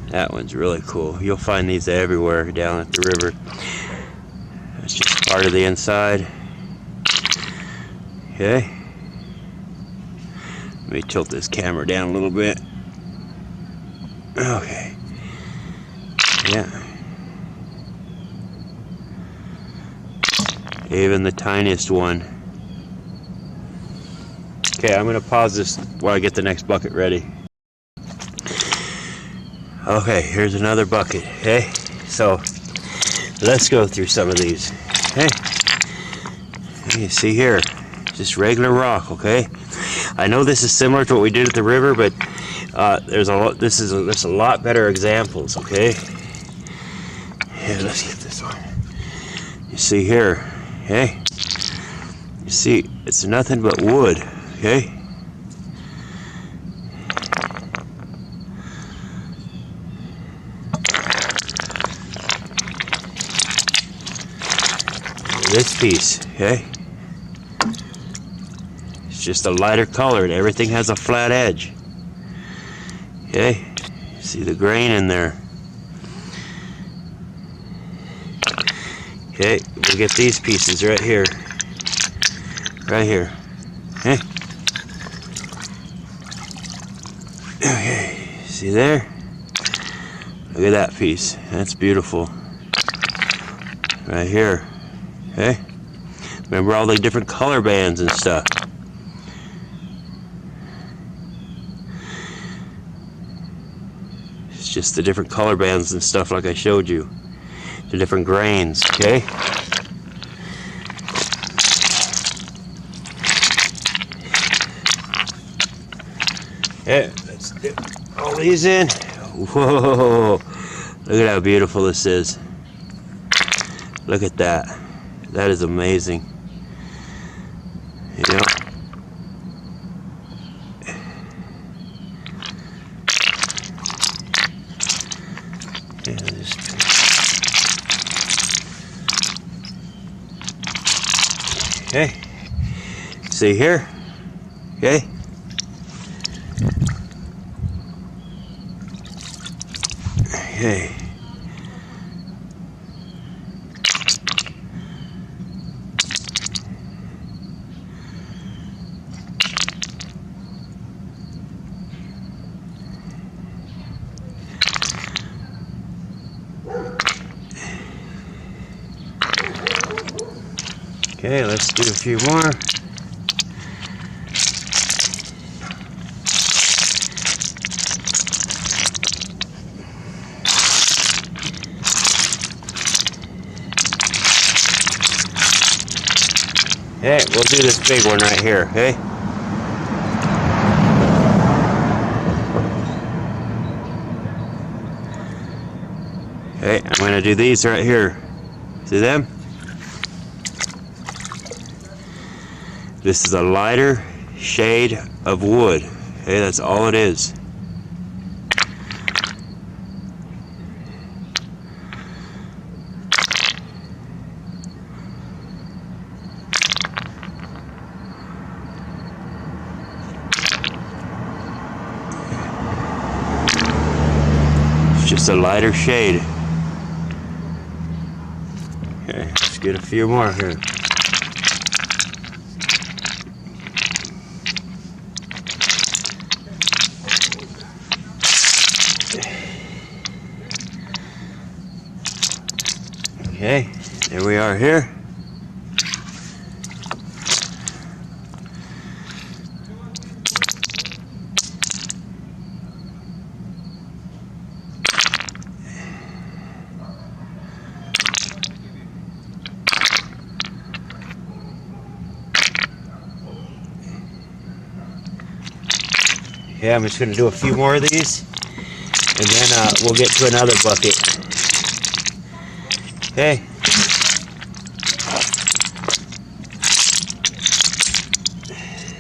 That one's really cool. You'll find these everywhere down at the river. That's just part of the inside. Okay. Let me tilt this camera down a little bit. Okay. Yeah. Even the tiniest one. Okay, I'm going to pause this while I get the next bucket ready. Okay, here's another bucket. Okay, so let's go through some of these. Okay, you see here, just regular rock. Okay, I know this is similar to what we did at the river, but there's a lot better examples. Okay, here, let's get this one. You see here, okay, you see it's nothing but wood. Okay. This piece, okay? It's just a lighter color and everything has a flat edge. Okay? See the grain in there. Okay, we'll get these pieces right here. Right here. Okay? Okay, see there? Look at that piece. That's beautiful. Right here. Okay? Remember all the different color bands and stuff. It's just the different color bands and stuff like I showed you. The different grains, okay? Yeah, let's dip all these in. Whoa! Look at how beautiful this is. Look at that. That is amazing. You know. Yeah, just Okay. See here? Okay. Okay. Okay, let's do a few more. Okay, we'll do this big one right here, okay? Okay, I'm going to do these right here. See them? This is a lighter shade of wood. Okay, that's all it is. It's just a lighter shade. Okay, let's get a few more here. Okay, there we are here. Okay, I'm just going to do a few more of these, and then we'll get to another bucket. Okay.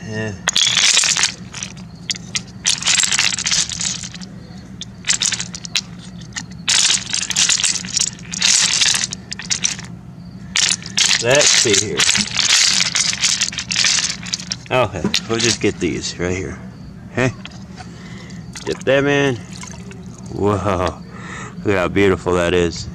Yeah. Let's see here. Okay, we'll just get these right here. Okay. Dip them in. Whoa. Look how beautiful that is.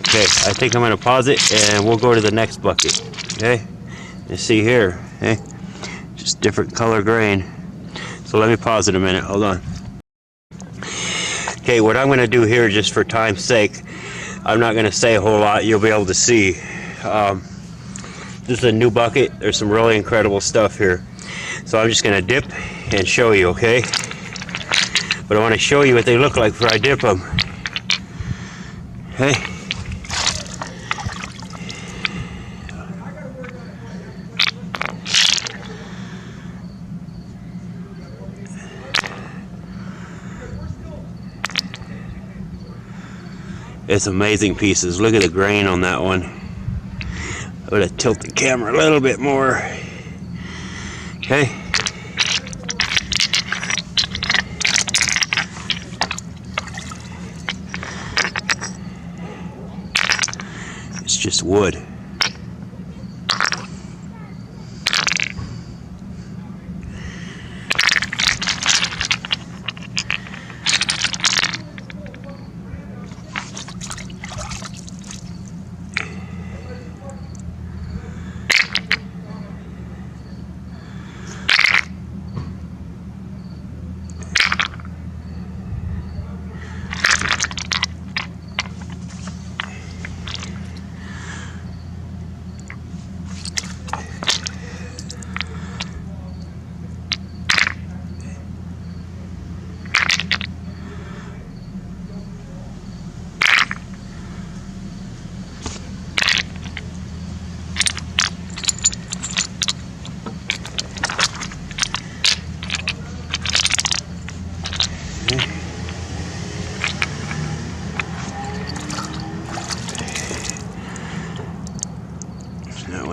Okay, I think I'm going to pause it and we'll go to the next bucket. Okay, you see here, okay, just different color grain. So let me pause it a minute, hold on. Okay, what I'm going to do here, just for time's sake, I'm not going to say a whole lot, you'll be able to see. This is a new bucket, there's some really incredible stuff here. So I'm just going to dip and show you, okay? But I want to show you what they look like before I dip them. Okay. It's amazing pieces. Look at the grain on that one. I'm going to tilt the camera a little bit more. Okay. It's just wood.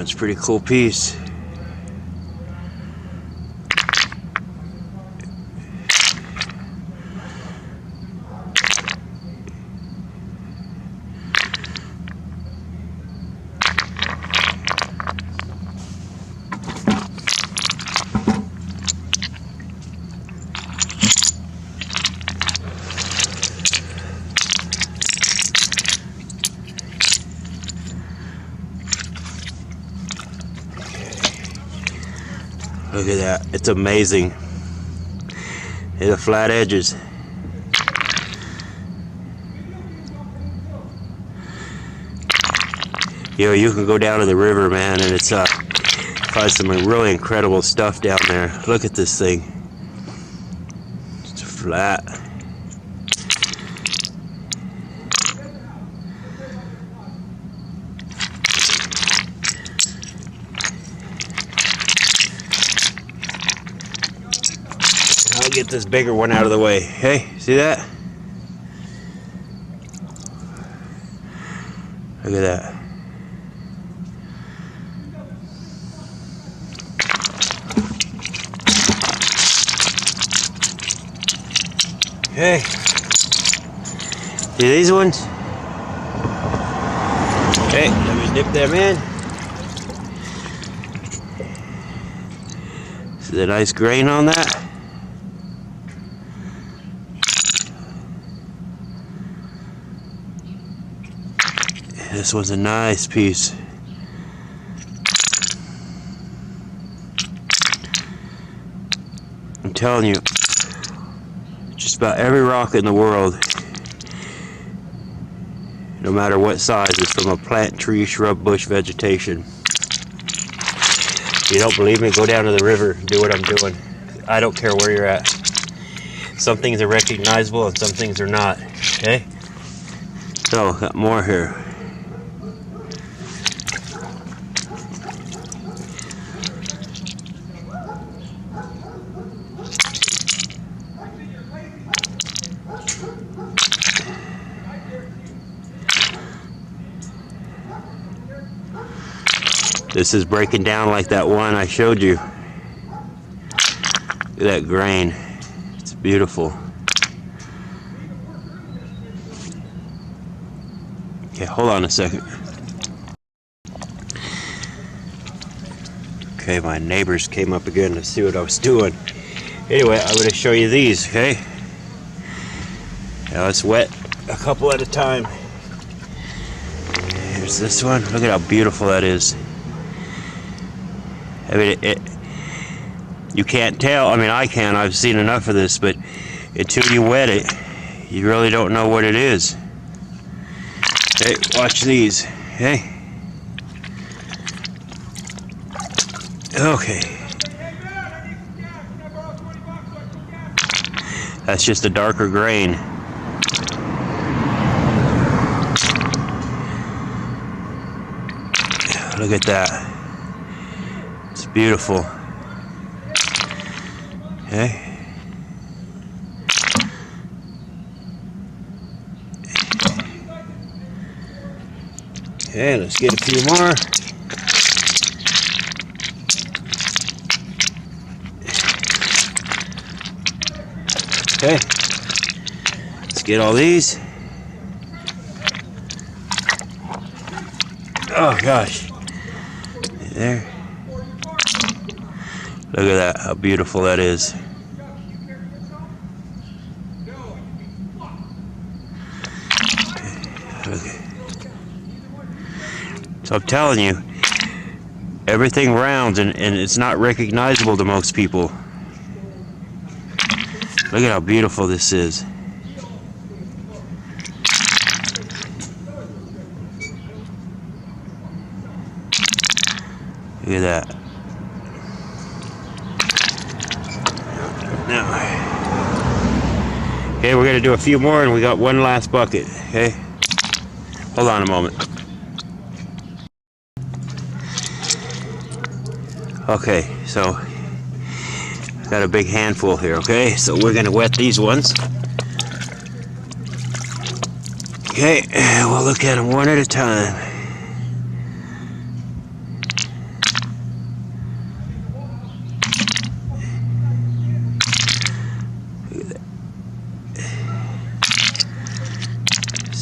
one's a pretty cool piece. Look at that, it's amazing. Hey, the flat edges. You know, you can go down to the river, man, and it's find some really incredible stuff down there. Look at this thing. It's flat. I'll get this bigger one out of the way. Hey, see that? Look at that. Okay. See these ones? Okay, let me dip them in. See the nice grain on that? This one's a nice piece. I'm telling you, just about every rock in the world, no matter what size, is from a plant, tree, shrub, bush, vegetation. If you don't believe me, go down to the river, do what I'm doing. I don't care where you're at. Some things are recognizable and some things are not, okay? So, got more here. This is breaking down like that one I showed you. Look at that grain. It's beautiful. Okay, hold on a second. Okay, my neighbors came up again to see what I was doing. Anyway, I'm going to show you these, okay? Now let's wet a couple at a time. Here's this one. Look at how beautiful that is. I mean, you can't tell. I mean, I can. I've seen enough of this, but until you wet it, you really don't know what it is. Hey, watch these. Hey. Okay. That's just a darker grain. Look at that. It's beautiful. Okay. Okay, let's get a few more. Okay. Let's get all these. Oh gosh. There. Look at that, how beautiful that is. Okay. So I'm telling you, everything rounds and it's not recognizable to most people. Look at how beautiful this is. Look at that. Now, okay, we're going to do a few more and we got one last bucket, okay? Hold on a moment. Okay, so I got a big handful here, okay? So we're going to wet these ones. Okay, we'll look at them one at a time.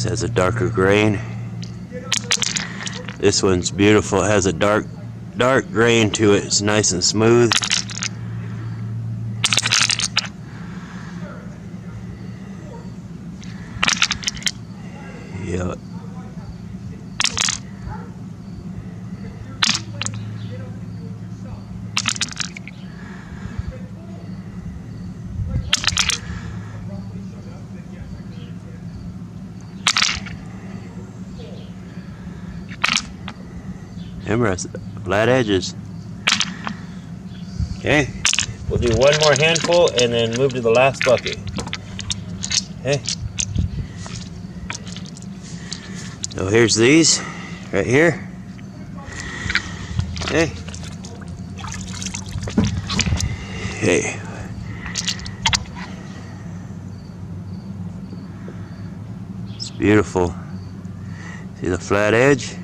This has a darker grain. This one's beautiful. It has a dark grain to it. It's nice and smooth. Yeah. Remember, that's flat edges. Okay, we'll do one more handful and then move to the last bucket. Okay. So here's these right here. Okay. Okay. It's beautiful. See the flat edge?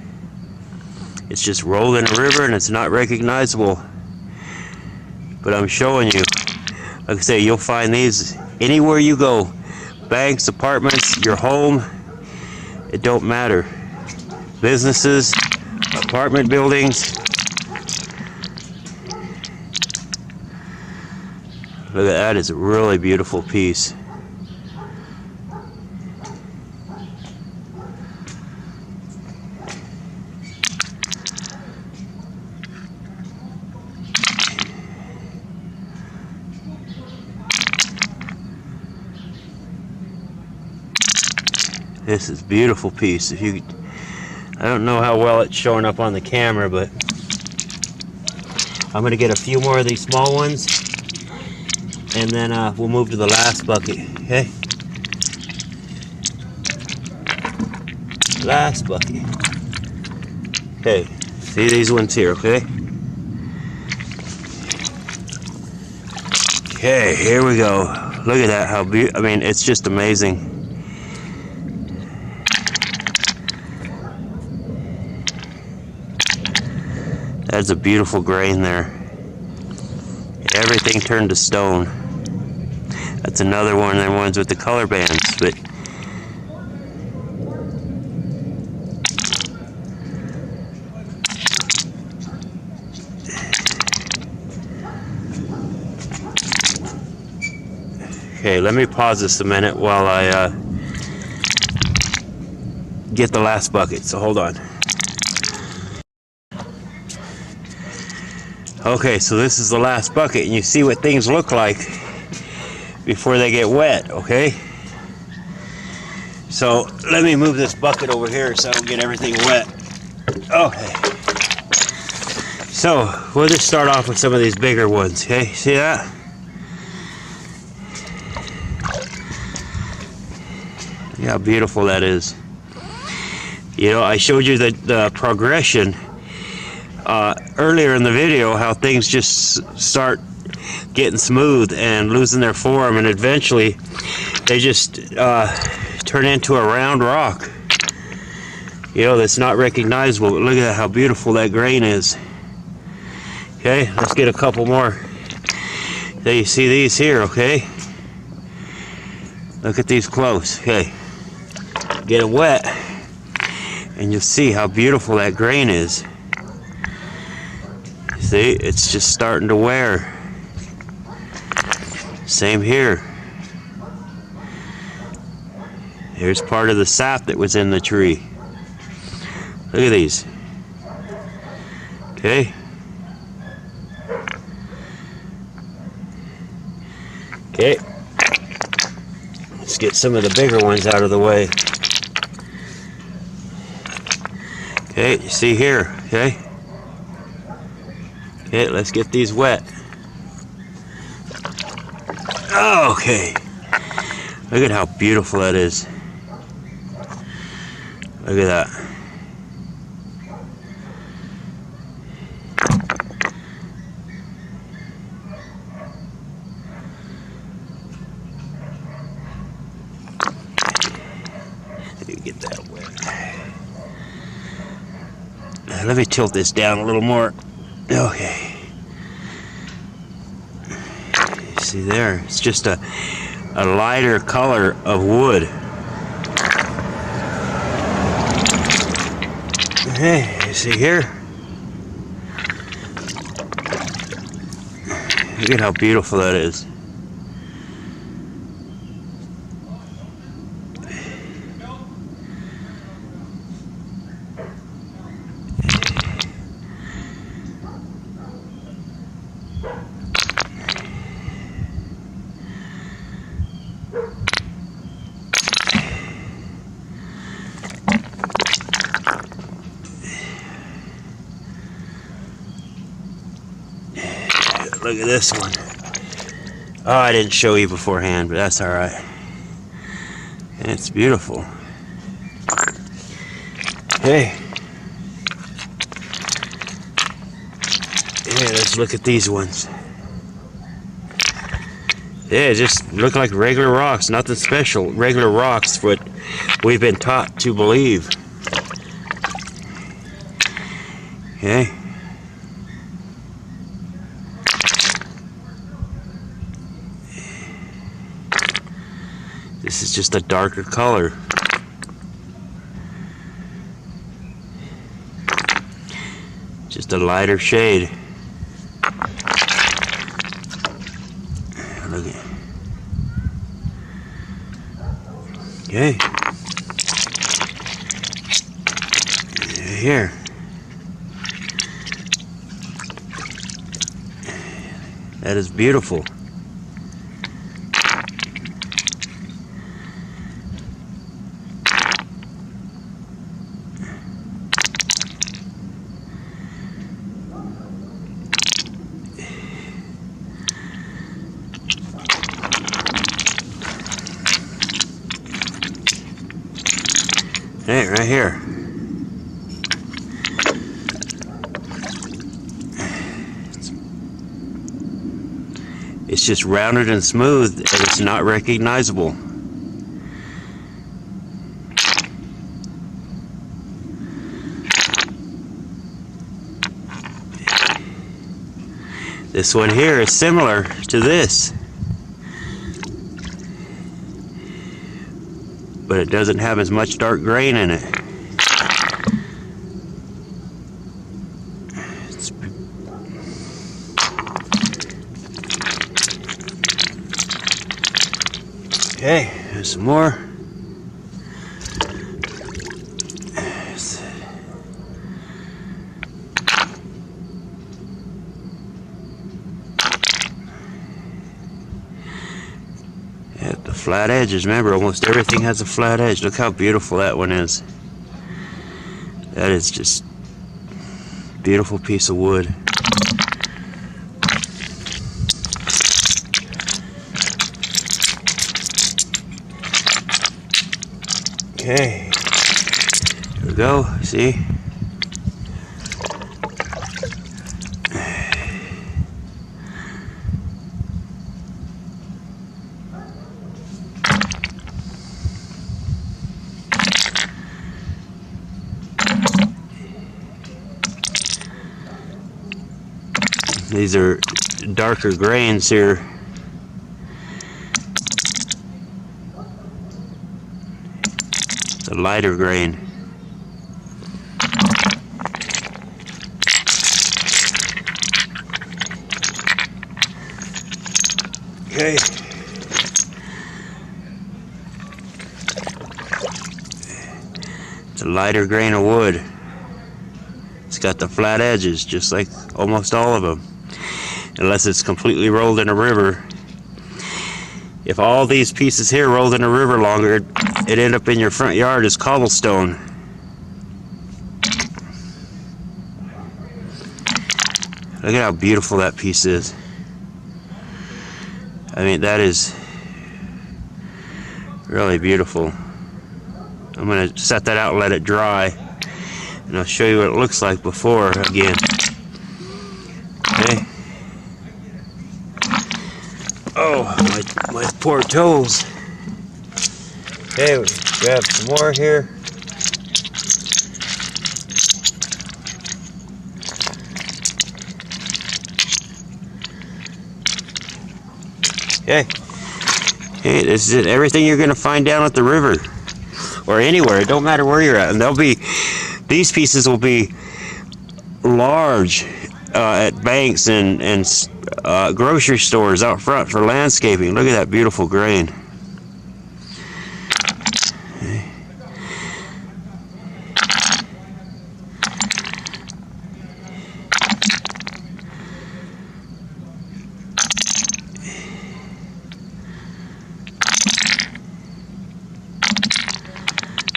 It's just rolled in a river and it's not recognizable. But I'm showing you. Like I say, you'll find these anywhere you go. Banks, apartments, your home. It don't matter. Businesses, apartment buildings. Look at that, it's a really beautiful piece. This is a beautiful piece. If you, I don't know how well it's showing up on the camera, but I'm gonna get a few more of these small ones, and then we'll move to the last bucket. Okay. Last bucket. Okay. See these ones here. Okay. Okay. Here we go. Look at that. How beautiful. I mean, it's just amazing. That's a beautiful grain there. Everything turned to stone. That's another one of the ones with the color bands. But okay, let me pause this a minute while I get the last bucket. So hold on. Okay, so this is the last bucket, and you see what things look like before they get wet, okay? So let me move this bucket over here so I don't get everything wet. Okay. So we'll just start off with some of these bigger ones, okay? See that? See how beautiful that is. You know, I showed you the progression earlier in the video, how things just start getting smooth and losing their form, and eventually they just turn into a round rock, you know, that's not recognizable. But look at how beautiful that grain is. Okay, let's get a couple more. There, you see these here, okay? Look at these close. Okay, get it wet and you'll see how beautiful that grain is. See, it's just starting to wear. Same here. Here's part of the sap that was in the tree. Look at these. Okay. Okay. Let's get some of the bigger ones out of the way. Okay, you see here, okay? Okay, let's get these wet. Okay. Look at how beautiful that is. Look at that. Let me get that wet. Now, let me tilt this down a little more. Okay. See there, it's just a lighter color of wood. Hey, you see here? Look at how beautiful that is. Look at this one. Oh, I didn't show you beforehand, but that's alright. It's beautiful. Hey. Yeah, let's look at these ones. Yeah, just look like regular rocks, nothing special. Regular rocks, what we've been taught to believe. Okay. This is just a darker color. Just a lighter shade. Look at. Okay. Here. That is beautiful. Hey, right here. It's just rounded and smooth, and it's not recognizable. This one here is similar to this, but it doesn't have as much dark grain in it. Okay, there's some more. Yeah, the flat edges, remember, almost everything has a flat edge. Look how beautiful that one is. That is just a beautiful piece of wood. Okay, here we go, see? These are darker grains here. It's a lighter grain. Okay. It's a lighter grain of wood. It's got the flat edges, just like almost all of them. Unless it's completely rolled in a river. If all these pieces here rolled in a river longer, it'd end up in your front yard as cobblestone. Look at how beautiful that piece is. I mean, that is really beautiful. I'm going to set that out and let it dry, and I'll show you what it looks like before again. Okay. Oh, my poor toes. Okay, we grab some more here. Okay. Hey, this is it. Everything you're going to find down at the river or anywhere. It don't matter where you're at. And there'll these pieces will be large at banks and grocery stores out front for landscaping. Look at that beautiful grain.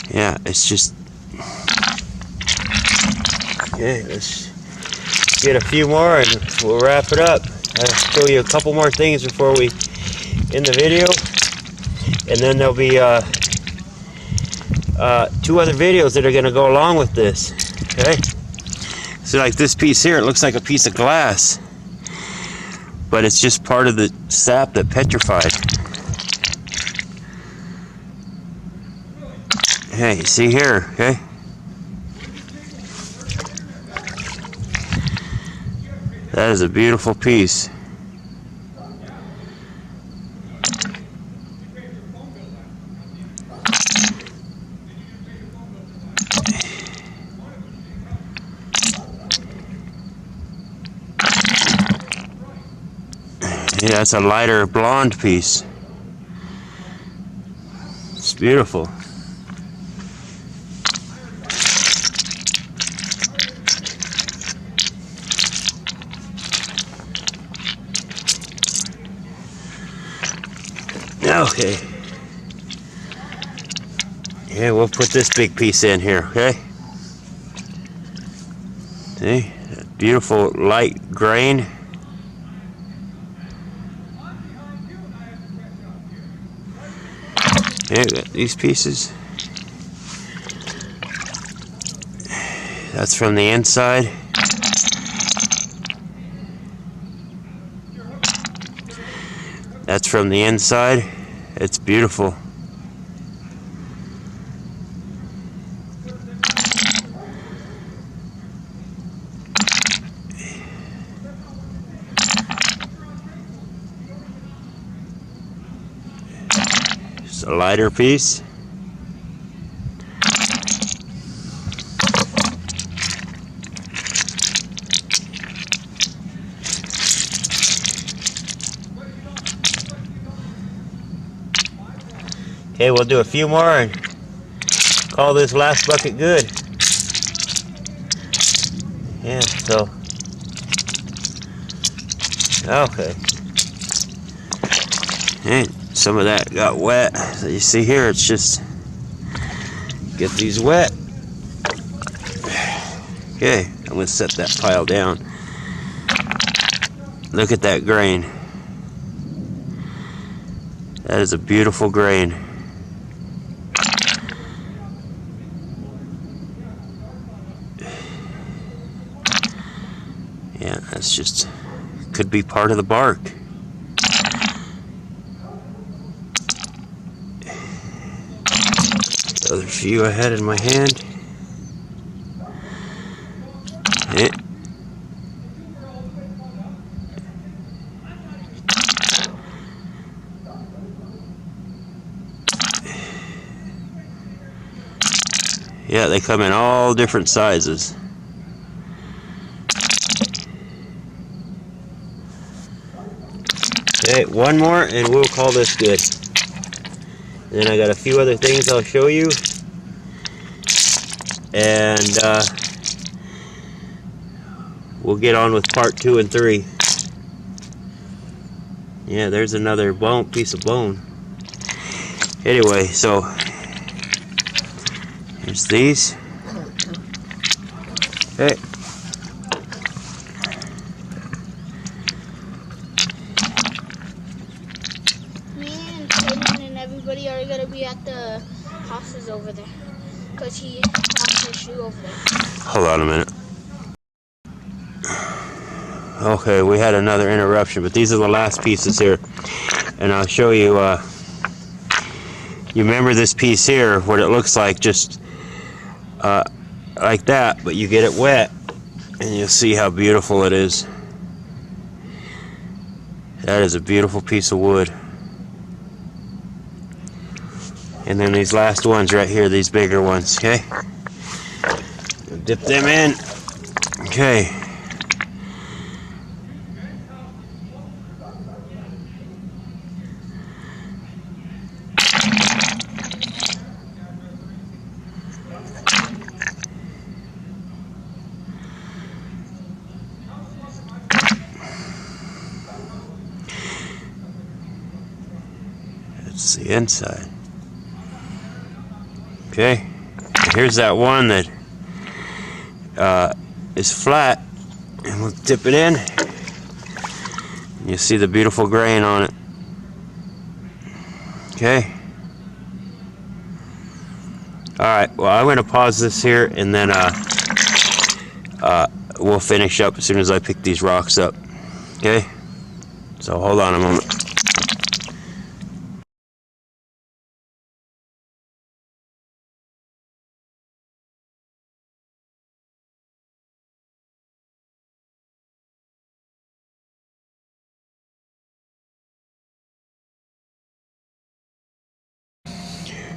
Yeah, it's just, okay, let's get a few more and we'll wrap it up. I'll show you a couple more things before we end the video, and then there'll be 2 other videos that are going to go along with this. Okay, so like this piece here, it looks like a piece of glass, but it's just part of the sap that petrified. Hey, see here, okay? That is a beautiful piece. Yeah, that's a lighter blonde piece. It's beautiful. Okay. Yeah, we'll put this big piece in here, okay? See? Beautiful light grain. Yeah, got these pieces. That's from the inside. That's from the inside. It's beautiful. Just a lighter piece. Okay, we'll do a few more and call this last bucket good. Yeah, so, okay. And some of that got wet. So you see here, it's just, get these wet. Okay, I'm gonna set that pile down. Look at that grain. That is a beautiful grain. Yeah, that's just, could be part of the bark. Other few I had in my hand. Yeah. Yeah, they come in all different sizes. Okay, one more and we'll call this good. And then I got a few other things I'll show you. And we'll get on with part 2 and 3. Yeah, there's another piece of bone. Anyway, so here's these. Okay. Everybody are gonna be at the houses over there, cause he lost his shoe over there. Hold on a minute. Okay, we had another interruption, but these are the last pieces here, and I'll show you. You remember this piece here, what it looks like, just like that, but you get it wet, and you'll see how beautiful it is. That is a beautiful piece of wood. And then these last ones right here, these bigger ones, okay? Dip them in. Okay. That's the inside. Okay. Here's that one that is flat, and we'll dip it in. You see the beautiful grain on it. Okay. Alright, well, I'm going to pause this here, and then we'll finish up as soon as I pick these rocks up. Okay? So hold on a moment.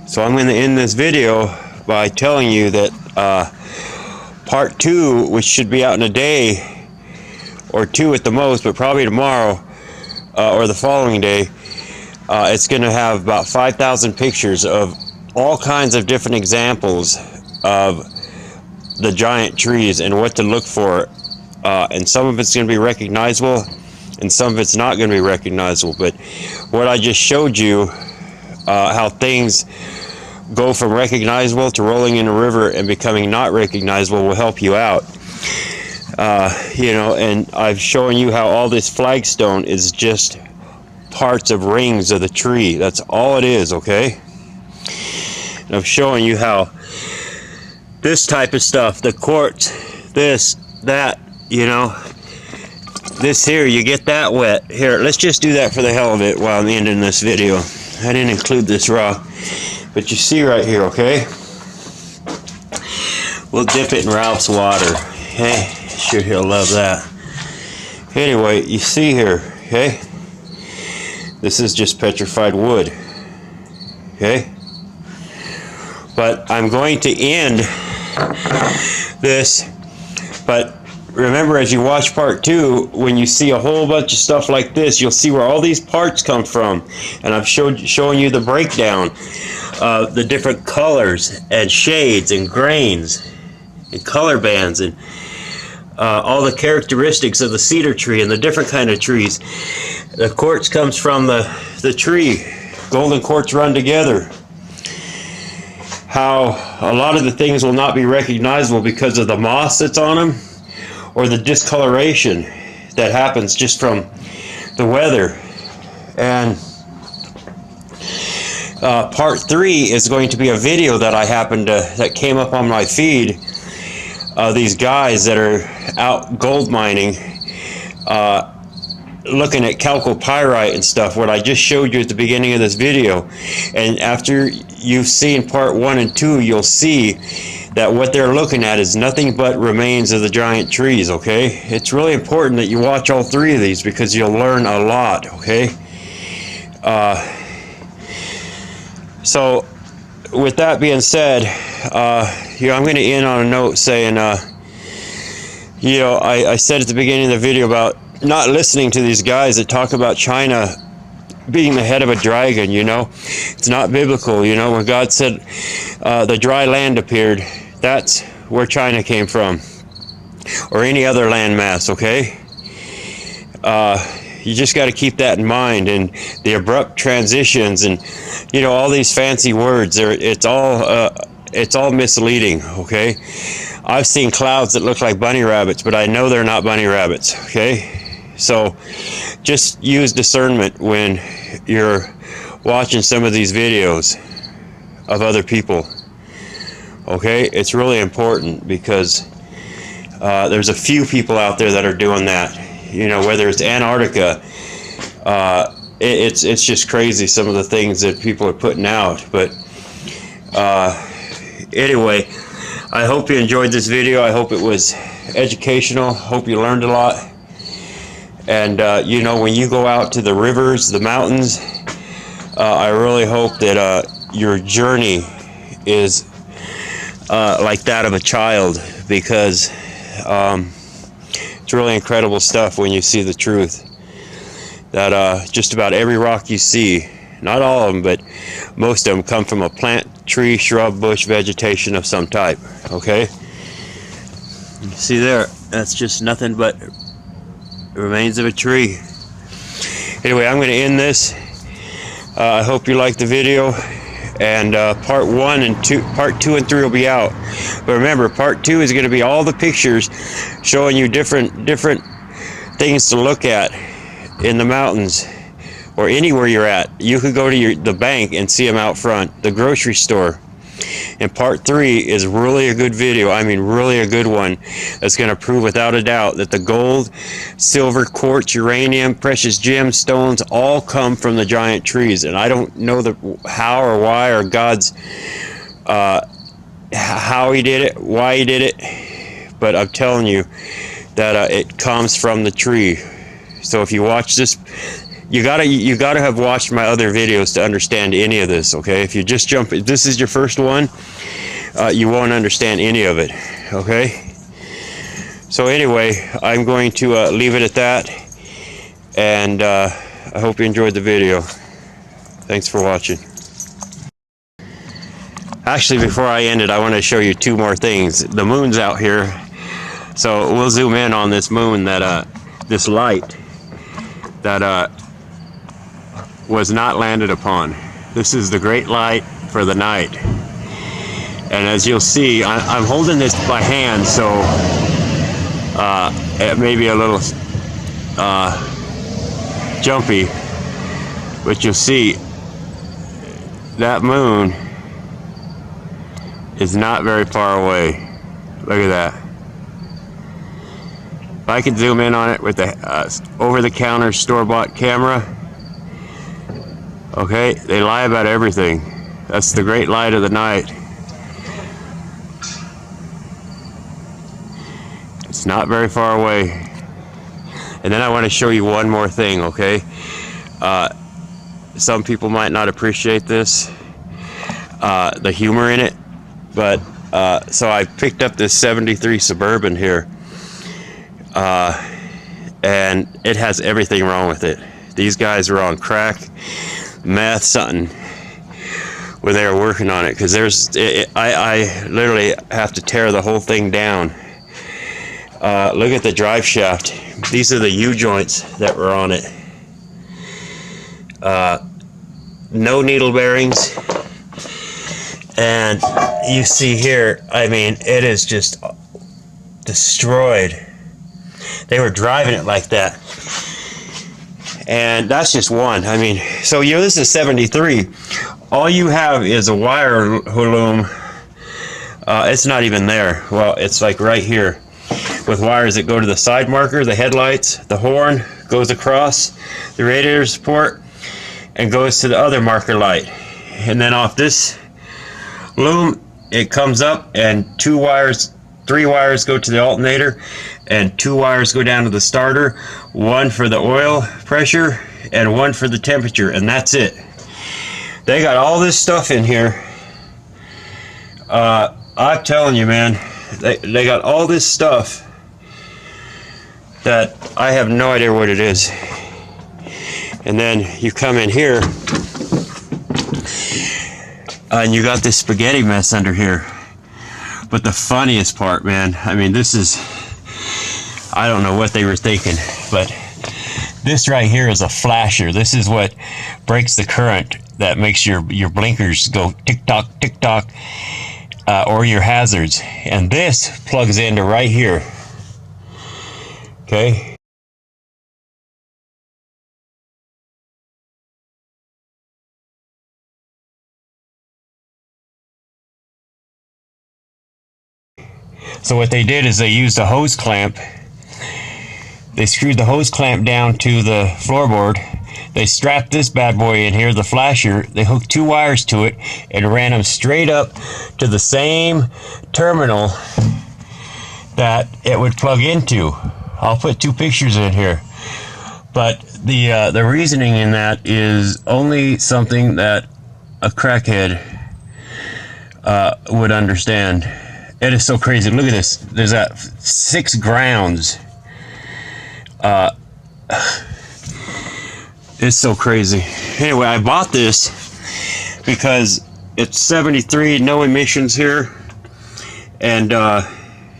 So I'm going to end this video by telling you that part 2, which should be out in a day or 2 at the most, but probably tomorrow or the following day, it's going to have about 5,000 pictures of all kinds of different examples of the giant trees and what to look for. And some of it's going to be recognizable and some of it's not going to be recognizable. But what I just showed you, how things go from recognizable to rolling in a river and becoming not recognizable, will help you out. You know, and I've shown you how all this flagstone is just parts of rings of the tree. That's all it is, okay? And I'm showing you how this type of stuff, the quartz, this, that, you know, this here, you get that wet. Here, let's just do that for the hell of it while I'm ending this video. I didn't include this rock, but you see right here, okay? We'll dip it in Ralph's water. Okay, sure he'll love that. Anyway, you see here, okay? This is just petrified wood, okay? But I'm going to end this, but remember, as you watch part 2, when you see a whole bunch of stuff like this, you'll see where all these parts come from. And I'm showing you the breakdown of the different colors and shades and grains and color bands and all the characteristics of the cedar tree and the different kind of trees. The quartz comes from the tree. Gold and quartz run together. How a lot of the things will not be recognizable because of the moss that's on them, or the discoloration that happens just from the weather. And part 3 is going to be a video that that came up on my feed. These guys that are out gold mining, looking at chalcopyrite and stuff, what I just showed you at the beginning of this video. And after you've seen part 1 and 2, you'll see that what they're looking at is nothing but remains of the giant trees, okay? It's really important that you watch all 3 of these because you'll learn a lot, okay? So, with that being said, I'm going to end on a note saying, you know, I said at the beginning of the video about not listening to these guys that talk about China being the head of a dragon, you know? It's not biblical, you know? When God said the dry land appeared, that's where China came from, or any other landmass, okay? You just got to keep that in mind, and the abrupt transitions and, you know, all these fancy words, it's all misleading, okay? I've seen clouds that look like bunny rabbits, but I know they're not bunny rabbits, okay? So just use discernment when you're watching some of these videos of other people, okay? It's really important because there's a few people out there that are doing that. You know, whether it's Antarctica, it's just crazy some of the things that people are putting out. But anyway, I hope you enjoyed this video. I hope it was educational. Hope you learned a lot. And you know, when you go out to the rivers, the mountains, I really hope that your journey is like that of a child, because it's really incredible stuff when you see the truth. That just about every rock you see, not all of them, but most of them come from a plant, tree, shrub, bush, vegetation of some type. Okay? You see there, that's just nothing but remains of a tree. Anyway, I'm going to end this. I hope you liked the video, and part 1 and 2, part 2 and 3 will be out. But remember, part 2 is going to be all the pictures showing you different things to look at in the mountains or anywhere you're at. You could go to the bank and see them out front, the grocery store. And part 3 is really a good video. I mean, really a good one. That's going to prove without a doubt that the gold, silver, quartz, uranium, precious gemstones all come from the giant trees. And I don't know how or why, or God's how he did it, why he did it, but I'm telling you that it comes from the tree. So if you watch this, you gotta have watched my other videos to understand any of this. Okay, if you just jump, if this is your first one, you won't understand any of it. Okay, so anyway, I'm going to leave it at that, and I hope you enjoyed the video. Thanks for watching. Actually, before I end it, I want to show you 2 more things. The moon's out here, so we'll zoom in on this moon, that this light that was not landed upon. This is the great light for the night. And as you'll see, I'm holding this by hand, so it may be a little jumpy, but you'll see that moon is not very far away. Look at that. If I could zoom in on it with the over-the-counter store-bought camera. Okay, they lie about everything. That's the great light of the night. It's not very far away. And then I want to show you one more thing, okay? Some people might not appreciate this, the humor in it, but so I picked up this 73 Suburban here, and it has everything wrong with it. These guys were on crack, meth, something, when they were working on it, because I literally have to tear the whole thing down. Look at the drive shaft. These are the U-joints that were on it. No needle bearings, and you see here, I mean, it is just destroyed. They were driving it like that. And that's just one. I mean, so this is 73. All you have is a wire loom. It's not even there. Well, it's like right here, with wires that go to the side marker, the headlights, the horn, goes across the radiator support, and goes to the other marker light. And then off this loom, it comes up, and 3 wires go to the alternator, and 2 wires go down to the starter, 1 for the oil pressure and 1 for the temperature, and that's it. They got all this stuff in here. I'm telling you, man, they got all this stuff that I have no idea what it is. And then you come in here and you got this spaghetti mess under here. But the funniest part, man, I mean, this is, I don't know what they were thinking, but this right here is a flasher. This is what breaks the current that makes your blinkers go tick-tock, tick-tock, or your hazards. And this plugs into right here. Okay? So what they did is they used a hose clamp. They screwed the hose clamp down to the floorboard. They strapped this bad boy in here, the flasher. They hooked 2 wires to it and ran them straight up to the same terminal that it would plug into. I'll put 2 pictures in here. But the reasoning in that is only something that a crackhead would understand. It is so crazy. Look at this. There's that 6 grounds. It's so crazy. Anyway, I bought this because it's 73, no emissions here, and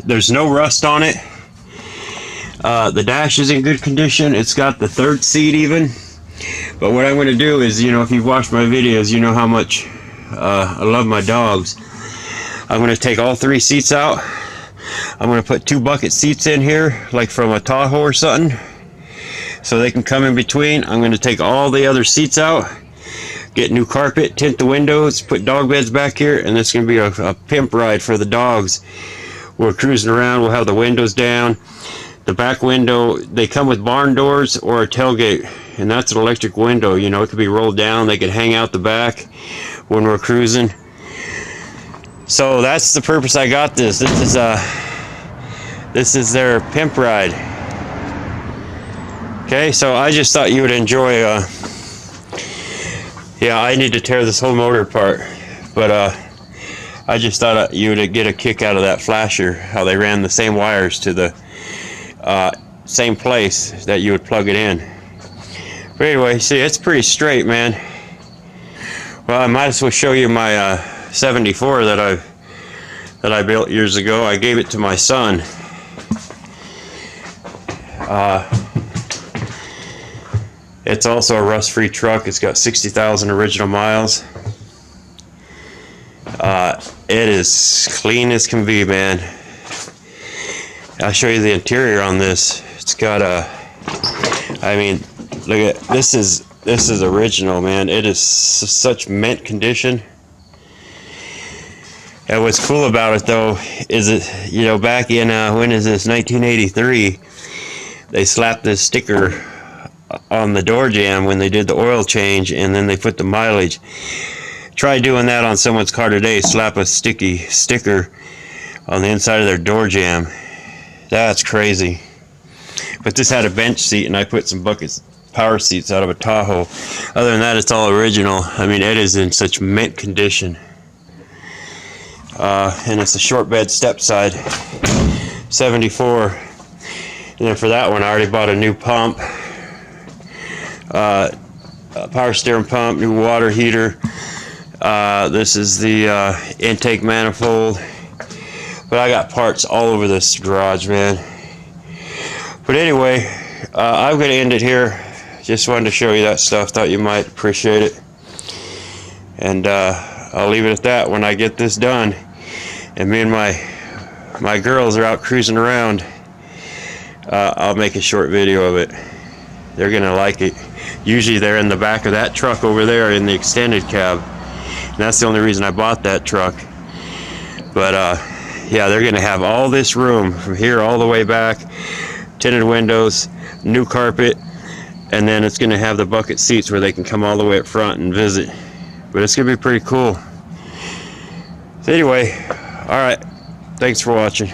there's no rust on it. The dash is in good condition. It's got the 3rd seat even. But what I'm going to do is, you know, if you've watched my videos, you know how much I love my dogs. I'm going to take all 3 seats out. I'm going to put 2 bucket seats in here, like from a Tahoe or something, so they can come in between. I'm going to take all the other seats out, get new carpet, tint the windows, put dog beds back here, and it's going to be a pimp ride for the dogs. We're cruising around. We'll have the windows down. The back window, they come with barn doors or a tailgate, and that's an electric window. You know, it could be rolled down. They could hang out the back when we're cruising. So that's the purpose I got this. This is their pimp ride. Okay, so I just thought you would enjoy. Yeah, I need to tear this whole motor apart, but I just thought you would get a kick out of that flasher. How they ran the same wires to the same place that you would plug it in. But anyway, see, it's pretty straight, man. Well, I might as well show you my 74 that I built years ago. I gave it to my son. It's also a rust-free truck. It's got 60,000 original miles. It is clean as can be, man. I'll show you the interior on this. It's got I mean, look at this is original, man. It is such mint condition. And what's cool about it though is it, you know, back in when is this, 1983, they slapped this sticker on the door jamb when they did the oil change, and then they put the mileage. Try doing that on someone's car today. Slap a sticky sticker on the inside of their door jamb. That's crazy. But this had a bench seat, and I put some buckets power seats out of a Tahoe. Other than that, it's all original. I mean, it is in such mint condition. And it's a short bed step side, 74. And then for that one, I already bought a new pump, a power steering pump, new water heater. This is the intake manifold. But I got parts all over this garage, man. But anyway, I'm going to end it here. Just wanted to show you that stuff. Thought you might appreciate it. And I'll leave it at that. When I get this done, and me and my girls are out cruising around, I'll make a short video of it. They're going to like it. Usually they're in the back of that truck over there in the extended cab. And that's the only reason I bought that truck. But yeah, they're going to have all this room from here all the way back, tinted windows, new carpet, and then it's going to have the bucket seats where they can come all the way up front and visit. But it's going to be pretty cool. So anyway, all right, thanks for watching.